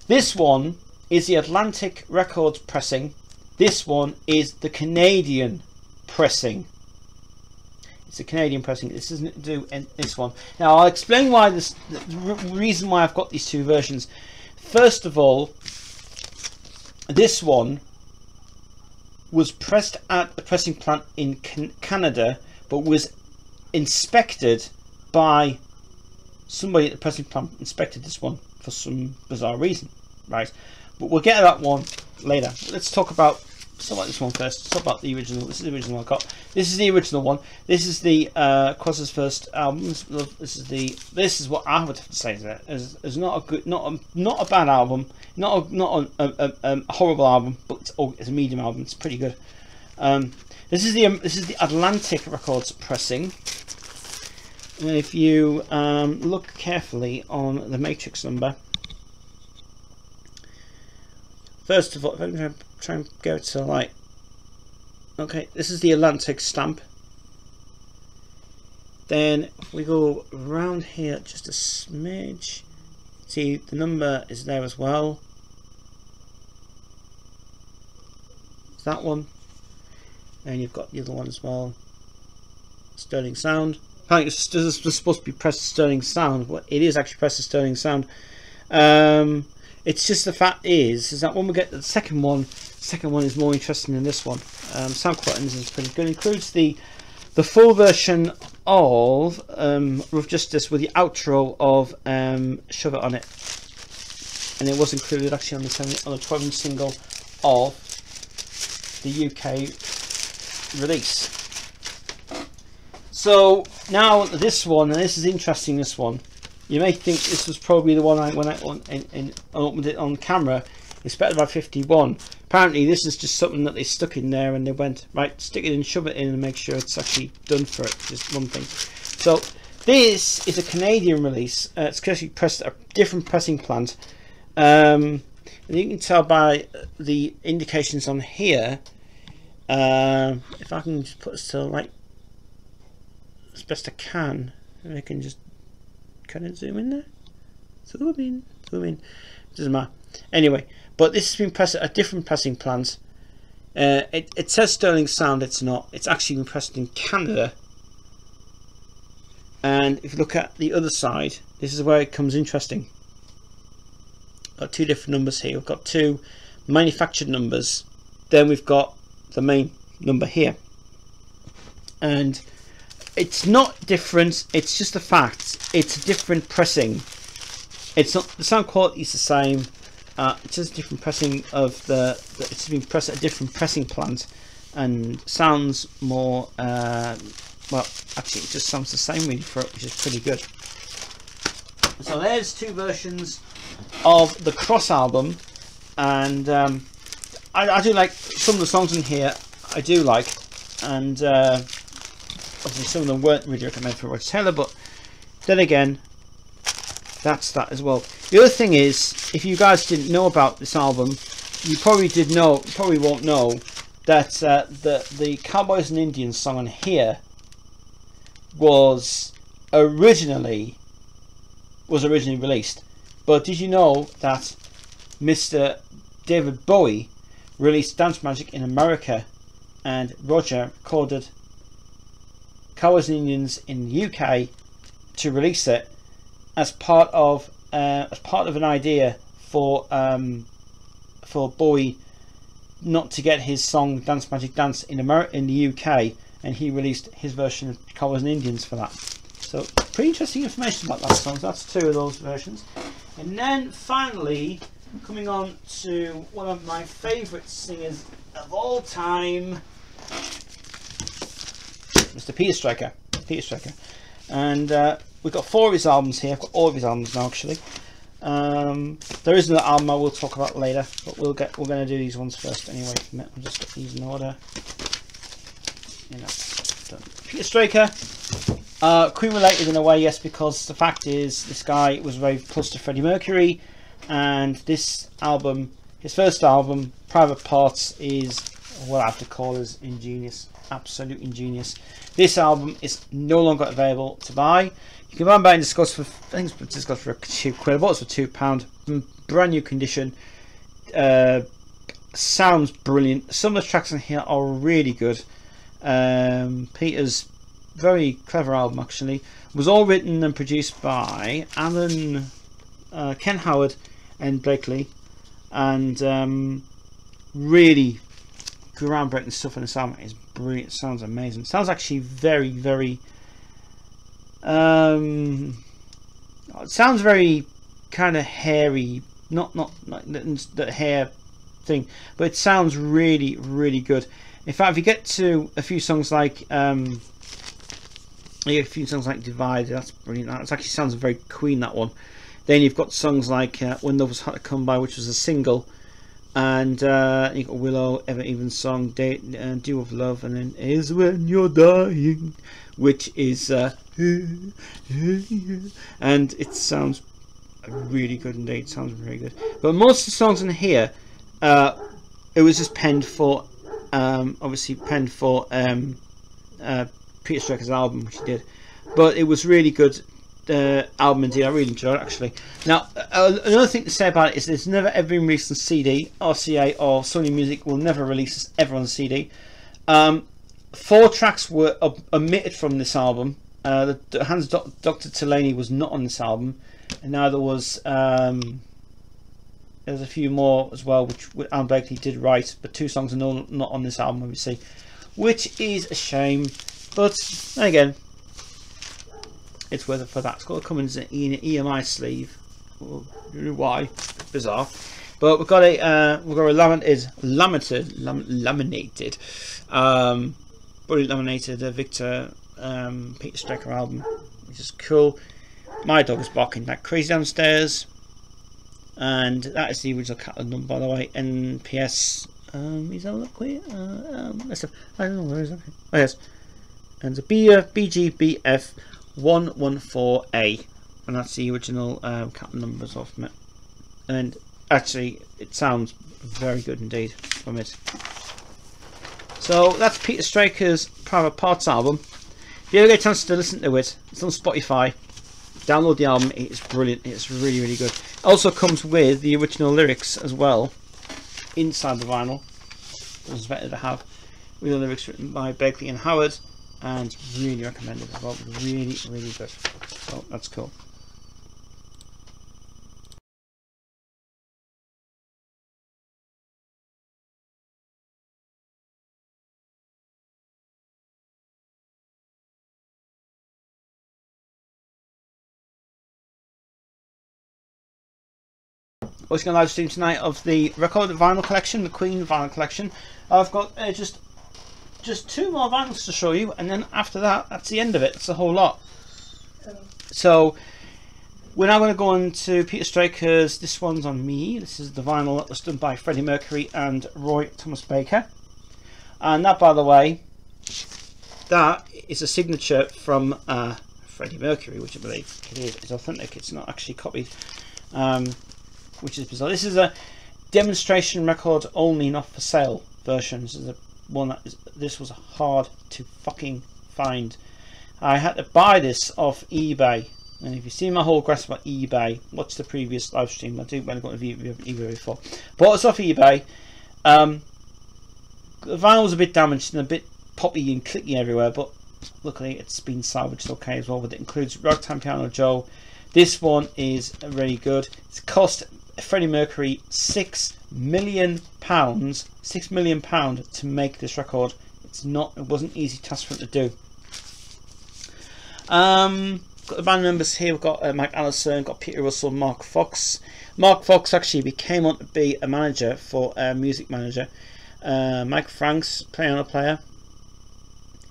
This one is the Atlantic Records pressing. This one is the Canadian pressing. It's a Canadian pressing. This doesn't do this one. Now I'll explain why the reason why I've got these 2 versions. First of all, this one was pressed at the pressing plant in Canada, but was inspected by somebody at the pressing plant. Inspected this one for some bizarre reason, right? But we'll get to that one later. Let's talk about this one first. Let's talk about the original. This is the original I got. This is the original one. This is the Cross's first album. This is what I would have to say to that. It's not a good, not a bad album, not a horrible album, but it's a medium album. It's pretty good. This is the Atlantic Records pressing. And if you look carefully on the matrix number, first of all, if I can try and go to light. Okay, this is the Atlantic stamp. Then if we go around here just a smidge, see the number is there as well. It's that one. And you've got the other one as well. Sterling Sound. Apparently it's supposed to be pressed to Sterling Sound. Well, it is actually pressed to Sterling Sound. It's just the fact is that when we get to the second one is more interesting than this one. Sound quality is pretty good. It includes the full version of Rough Justice with the outro of Shove It On It, and it was included actually on the 12-inch single of the UK release. So now this one, and this is interesting. This one, you may think this was probably the one I opened it on camera. Expected by 51. Apparently this is just something that they stuck in there and they went, right, stick it in, shove it in and make sure it's actually done for it. Just one thing. So this is a Canadian release. It's actually pressed at a different pressing plant. And you can tell by the indications on here. If I can just put this to the light as best I can, and I can just Can I zoom in there? Zoom in, zoom in. Doesn't matter. Anyway, but this has been pressed at different pressing plants. It says Sterling Sound. It's not. It's actually been pressed in Canada. And if you look at the other side, this is where it becomes interesting. Got two different numbers here. We've got two manufactured numbers. Then we've got the main number here. And it's not different. It's just a fact. It's a different pressing. It's not, the sound quality is the same. It's just a different pressing of it's been pressed at a different pressing plant, and sounds more. Well, actually, it just sounds the same really for it, which is pretty good. So there's two versions of the Cross album, and I do like some of the songs in here. I do like, and obviously some of them weren't really recommended for Roger Taylor, but then again, that's that as well. The other thing is, if you guys didn't know about this album, you probably won't know that the Cowboys and Indians song on here was originally released. But did you know that Mr. David Bowie released Dance Magic in America, and Roger recorded Cowboys and Indians in the UK to release it as part of an idea for Bowie not to get his song Dance Magic Dance in the UK, and he released his version of Cowboys and Indians for that. So pretty interesting information about that song. So that's two of those versions. And then finally, coming on to one of my favourite singers of all time, Mr. Peter Striker. And we've got four of his albums here. I've got all of his albums now, actually. There is another album I will talk about later, but we're going to do these ones first anyway. I'll just get these in order. Peter Striker, Queen related in a way, yes, because the fact is this guy was very close to Freddie Mercury, and this album, his first album, Private Parts, is what I have to call as ingenious, absolute ingenious. This album is no longer available to buy. You can buy it in Discuss for, I think it's Discuss for £2. I bought it for £2. Brand new condition. Sounds brilliant. Some of the tracks in here are really good. Peter's very clever album, actually. It was all written and produced by Ken Howard and Blakely, and really groundbreaking stuff in this album. It's brilliant. It sounds amazing. It sounds actually very, very it sounds very kind of hairy, not the hair thing, but it sounds really, really good. In fact, if you get to a few songs like Divide, that's brilliant. That actually sounds very Queen, that one. Then you've got songs like When Love Was Hard to Come By, which was a single, and you've got Willow, Ever Even Song, Dew of Love, and then Is When You're Dying, which is and it sounds really good indeed. It sounds very good. But most of the songs in here, it was just penned for obviously penned for Peter Striker's album, which he did, but it was really good album indeed. I really enjoyed it, actually. Now, another thing to say about it is it's never ever been released on CD. RCA or Sony Music will never release this ever on CD. 4 tracks were omitted from this album. The Hans Dr. Delaney was not on this album, and neither was there's a few more as well, which Alan Blakely did write, but 2 songs are not on this album, obviously, which is a shame. But then again, it's worth it for that. It's got to come in an EMI sleeve. Why? Bizarre. But we've got a laminated, brilliant laminated Victor Peter Striker album, which is cool. My dog is barking like crazy downstairs, and that is the original catalog number, by the way. NPS. Is that look here? I don't know where is that. Oh yes, and the BGBF 114A, and that's the original catalog numbers of it. And actually, it sounds very good indeed from it. So that's Peter Striker's Private Parts album. If you ever get a chance to listen to it, it's on Spotify. Download the album. It is brilliant. It's really, really good. Also comes with the original lyrics as well inside the vinyl. It was better to have with the lyrics written by Begley and Howard, and really recommended as well. Really, really good. So that's cool. We're going to live stream tonight of the record vinyl collection, the Queen vinyl collection. I've got just 2 more vinyls to show you, and then after that, that's the end of it. It's a whole lot. So we're now going to go on to Peter Straker's This One's on Me. This is the vinyl that was done by Freddie Mercury and Roy Thomas Baker. And that, by the way, that is a signature from Freddie Mercury, which I believe it is. It's authentic. It's not actually copied. Which is bizarre. This is a demonstration record only, not for sale version. This is this was hard to fucking find. I had to buy this off eBay, and if you've seen my whole grasp about eBay, watch the previous live stream. I do when I got to eBay before. Bought this off eBay. The vinyl was a bit damaged and a bit poppy and clicky everywhere, but luckily it's been salvaged okay as well. But it includes Ragtime Piano Joe. This one is really good. It's cost Freddie Mercury £6 million to make this record. It wasn't an easy task for him to do. Got the band members here. We've got Mike Allison, got Peter Russell, Mark Fox. Mark Fox actually became on to be a manager for a music manager. Mike Franks, piano player.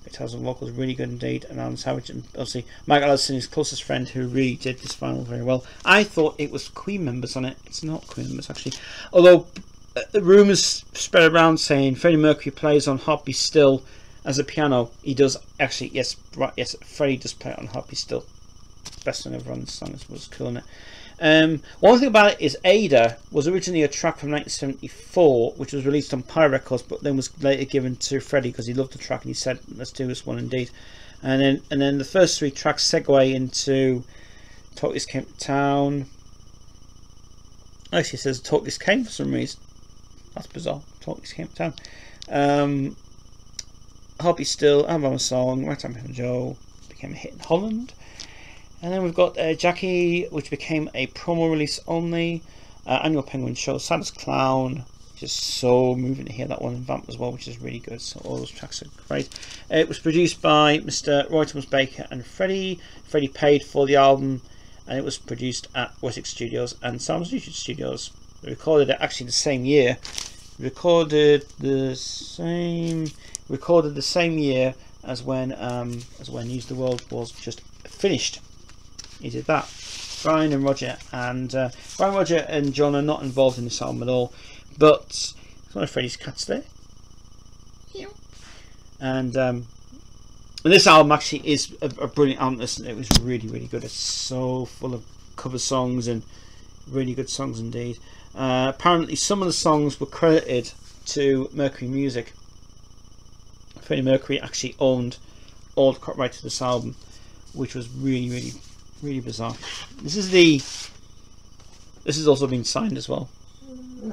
Guitars and vocals really good indeed, and Alan Savage, and obviously Mike Allison, his closest friend, who really did this vinyl very well. I thought it was Queen members on it. It's not Queen members actually, although the rumours spread around saying Freddie Mercury plays on Heart Be Still as a piano. He does actually. Yes, right. Yes, Freddie does play it on Heart Be Still. Best song ever on the song. Was cool, isn't it? One thing about it is Ada was originally a track from 1974, which was released on Pyre Records, but then was later given to Freddie because he loved the track and he said, "Let's do this one indeed." And then the first 3 tracks segue into Talk This Came to Town. Actually, it says Talk This Came for some reason. That's bizarre. Talk This Came to Town. Heart Be Still, I'm on a Song, Ragtime Piano Joe became a hit in Holland. And then we've got Jackie, which became a promo release only. Annual Penguin Show, Saddest Clown. Just so moving to hear that one in Vamp as well, which is really good. So all those tracks are great. It was produced by Mr. Roy Thomas Baker and Freddie. Freddie paid for the album, and it was produced at Wessex Studios and Sounds United Studios. They recorded it actually the same year. Recorded the same year as when News of the World was just finished. He did that. Brian and Roger and John are not involved in this album at all, but it's one of Freddie's cats there. And this album actually is a brilliant album. Listen, it was really, really good. It's so full of cover songs and really good songs indeed. Apparently, some of the songs were credited to Mercury Music. Freddie Mercury actually owned all the copyright to this album, which was really, really, really bizarre. This has also been signed as well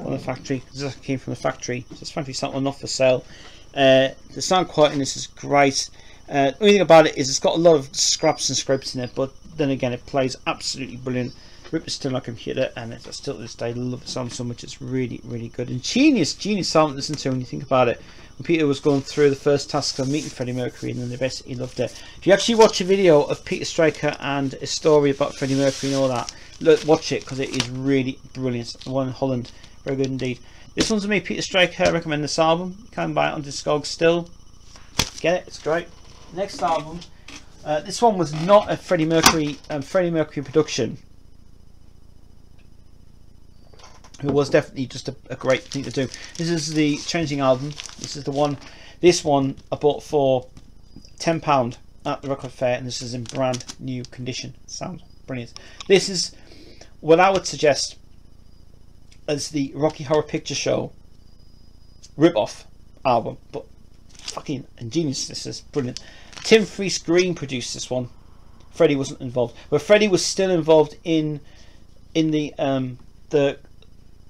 on the factory. This came from the factory. So this factory sample not for sale. The sound quality in this is great. The only thing about it is it's got a lot of scraps and scrapes in it, but then again it plays absolutely brilliant. Rip is still on my computer, and it's still to this day. I love the sound so much. It's really, really good and genius sound to listen to when you think about it. When Peter was going through the first task of meeting Freddie Mercury, and then they basically loved it. If you actually watch a video of Peter Straker and a story about Freddie Mercury and all that, look, watch it because it is really brilliant. The one in Holland, very good indeed. This one's me, Peter Straker. I recommend this album. You can buy it on Discogs still. Get it? It's great. Next album. This one was not a Freddie Mercury production. It was definitely just a great thing to do. This is the Changing album. This is the one. This one I bought for £10 at the record fair, and this is in brand new condition. Sounds brilliant. This is what I would suggest as the Rocky Horror Picture Show rip-off album, but fucking ingenious. This is brilliant. Tim Freese Green produced this one. Freddie wasn't involved, but Freddie was still involved in the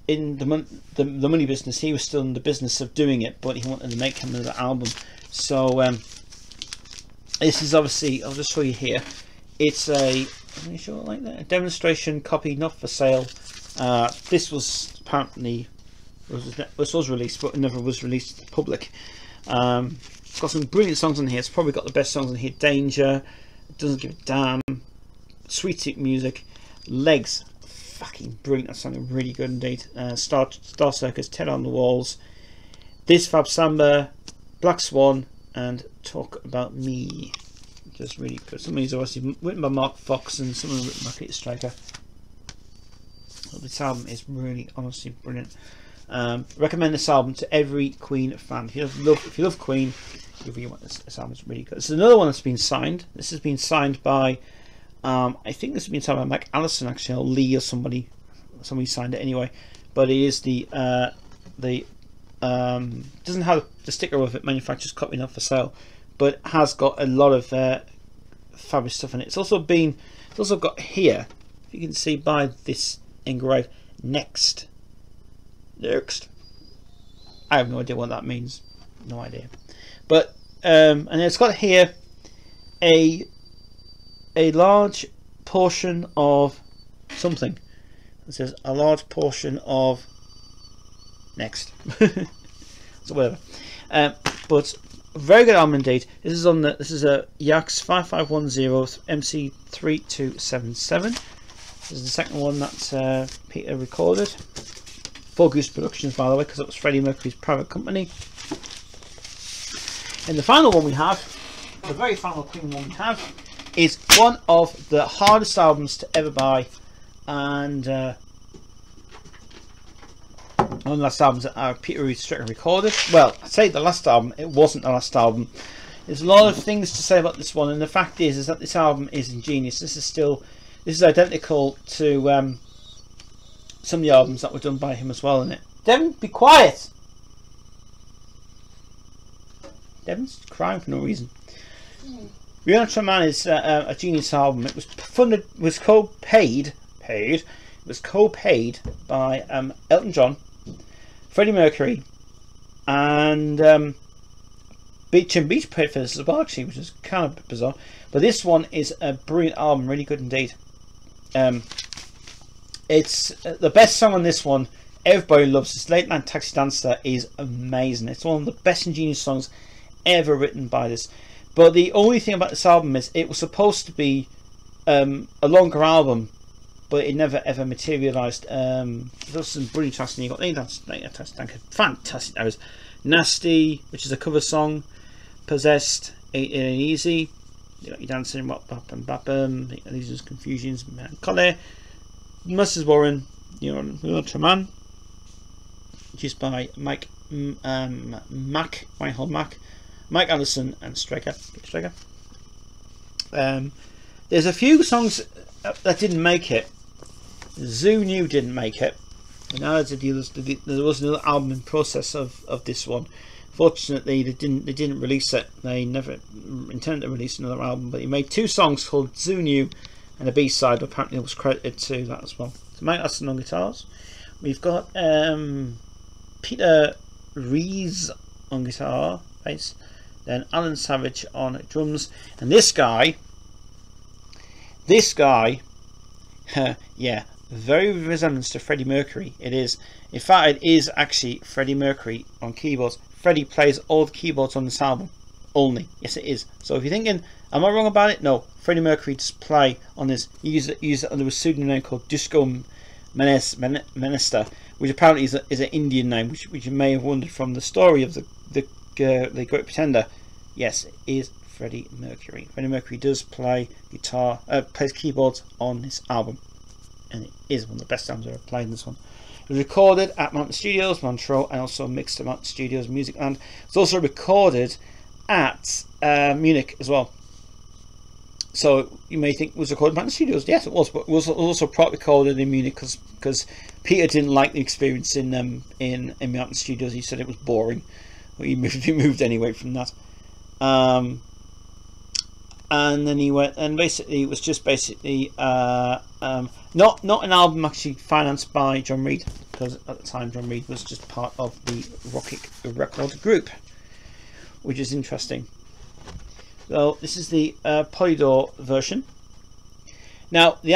money business. He was still in the business of doing it, but he wanted to make him another album. So this is obviously, I'll just show you here. It's a, let me show it like that, a demonstration copy, not for sale. This was apparently was released, but it never was released to the public. It's got some brilliant songs on here. It's probably got the best songs on here. Danger, Doesn't Give a Damn, Sweet Sweet Music, Legs, fucking brilliant. That sounded really good indeed. Star Circus, Ted on the Walls, This Fab Samba, Black Swan, and Talk About Me. Just really good. Some of these are obviously written by Mark Fox and some of them written by Peter Striker. So this album is really, honestly brilliant. Recommend this album to every Queen fan. If you love Queen, you really want this album. Is really good. This is another one that's been signed. This has been signed by, I think this has been signed by Mike Allison, actually, or Lee, or somebody signed it anyway. But it is the doesn't have the sticker of it, manufacturer's copy, not for sale, but has got a lot of fabulous stuff in it. It's also got here, if you can see by this engraved, next. I have no idea what that means. No idea. But and it's got here a large portion of something. It says a large portion of next. So whatever. But very good album indeed. This is on the, this is a Yax 5510 MC3277. This is the second one that Peter recorded. For Goose Productions, by the way, because it was Freddie Mercury's private company. And the final one we have, the very final Queen one we have, is one of the hardest albums to ever buy, and one of the last albums that Peter Stricker recorded. Well, I say the last album, it wasn't the last album. There's a lot of things to say about this one, and the fact is that this album is ingenious. This is identical to some of the albums that were done by him as well in it. Devon, be quiet! Devon's crying for no reason. Vinal Man is a genius album. It was funded, was co-paid by Elton John, Freddie Mercury, and Beach and Beach paid for this as well, actually, which is kind of bizarre. But this one is a brilliant album, really good indeed. It's the best song on this one. Everybody loves this. Late Night Taxi Dancer is amazing. It's one of the best ingenious songs ever written by this. But the only thing about this album is it was supposed to be a longer album, but it never ever materialised. There's some brilliant tracks, and you got Late Night Taxi Dancer, fantastic. There was Nasty, which is a cover song. Possessed, It Ain't Easy. You got Your Dancing, Wop Bop and Bapum. These are Confusions, Melancholy. Mrs. Warren, You're Man, produced by Mike Allison and Striker. There's a few songs that didn't make it. Zoo New didn't make it. And now there was another album in process of this one. Fortunately, they didn't release it. They never intended to release another album, but he made two songs called Zoo New, and the B-side apparently was credited to that as well. So Mike Allison on guitars. We've got Peter Rees on guitar, bass. Then Alan Savage on drums. And this guy, yeah, very resemblance to Freddie Mercury. It is. In fact, it is actually Freddie Mercury on keyboards. Freddie plays all the keyboards on this album. Only. Yes, it is. So if you're thinking, am I wrong about it? No. Freddie Mercury does play on this. He used it under a pseudonym called Disco Minister, which apparently is an Indian name, which you may have wondered from the story of the Great Pretender. Yes, it is Freddie Mercury. Freddie Mercury does play guitar, plays keyboards on this album, and it is one of the best albums I've ever played. This one. It was recorded at Mountain Studios, Montreux, and also mixed at Mountain Studios Musicland. It's also recorded at Munich as well. So you may think it was recorded at Mountain Studios. Yes, it was, but it was also recorded in Munich because Peter didn't like the experience in Mountain Studios. He said it was boring. Well, he moved anyway from that. and then he went, and basically it was just basically not an album actually financed by John Reid, because at the time John Reid was just part of the Rocket Record group, which is interesting. So this is the Polydor version. Now the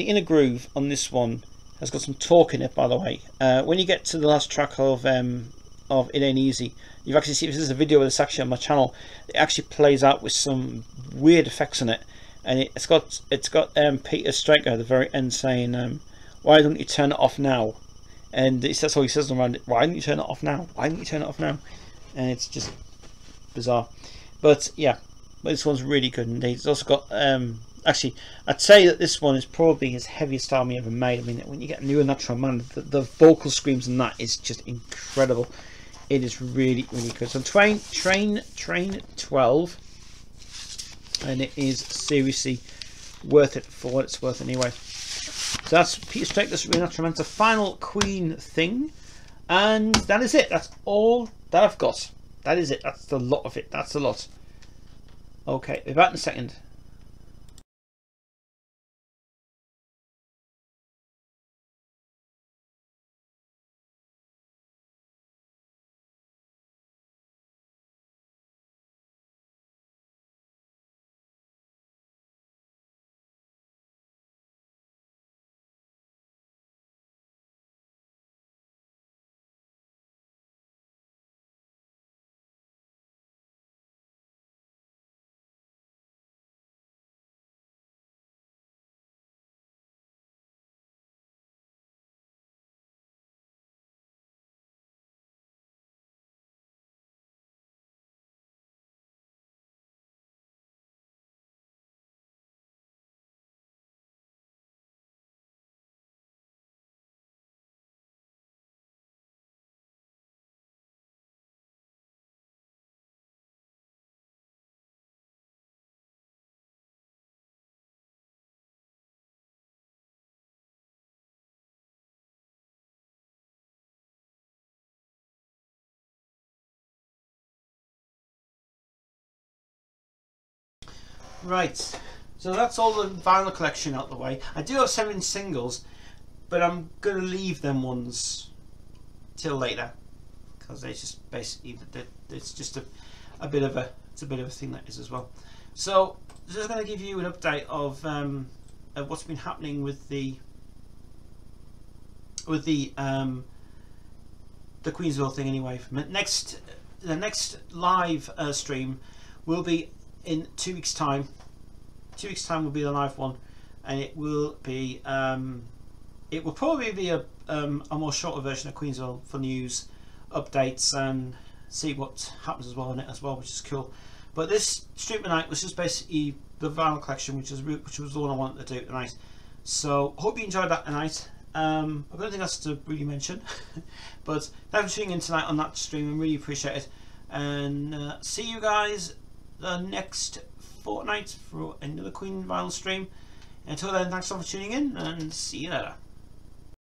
inner groove on this one has got some torque in it, by the way. When you get to the last track of It Ain't Easy, you've actually seen, this is a video of this actually on my channel, it actually plays out with some weird effects on it, and it's got Peter Stryker at the very end saying, why don't you turn it off now? And that's all he says around it, why don't you turn it off now? Why don't you turn it off now? And it's just bizarre. But yeah, but this one's really good indeed. It's also got actually, I'd say that this one is probably his heaviest album he ever made. I mean, when you get New and Natural Man, the vocal screams in that is just incredible. It is really, really good. So Train 12, and it is seriously worth it for what it's worth anyway. So that's Peter Stryker's New and Natural Man. It's a final Queen thing, and that is it. That's all that I've got. That is it. That's the lot of it. That's a lot. Okay, be back in a second. Right, so that's all the vinyl collection out the way. I do have 7 singles, but I'm going to leave them ones till later, because they just basically, it's just a bit of a thing that is as well. So just going to give you an update of what's been happening with the Queensville thing anyway. The next live stream will be in 2 weeks' time. 2 weeks' time will be the live one, and it will be it will probably be a more shorter version of Queensville for news, updates, and see what happens as well in it as well, which is cool. But this stream tonight was just basically the vinyl collection, which was the one I wanted to do tonight. So hope you enjoyed that tonight. I've got nothing else to really mention, but thanks for tuning in tonight on that stream. I really appreciate it, and see you guys the next fortnight for another Queen vinyl stream. Until then, thanks so much for tuning in, and see you later.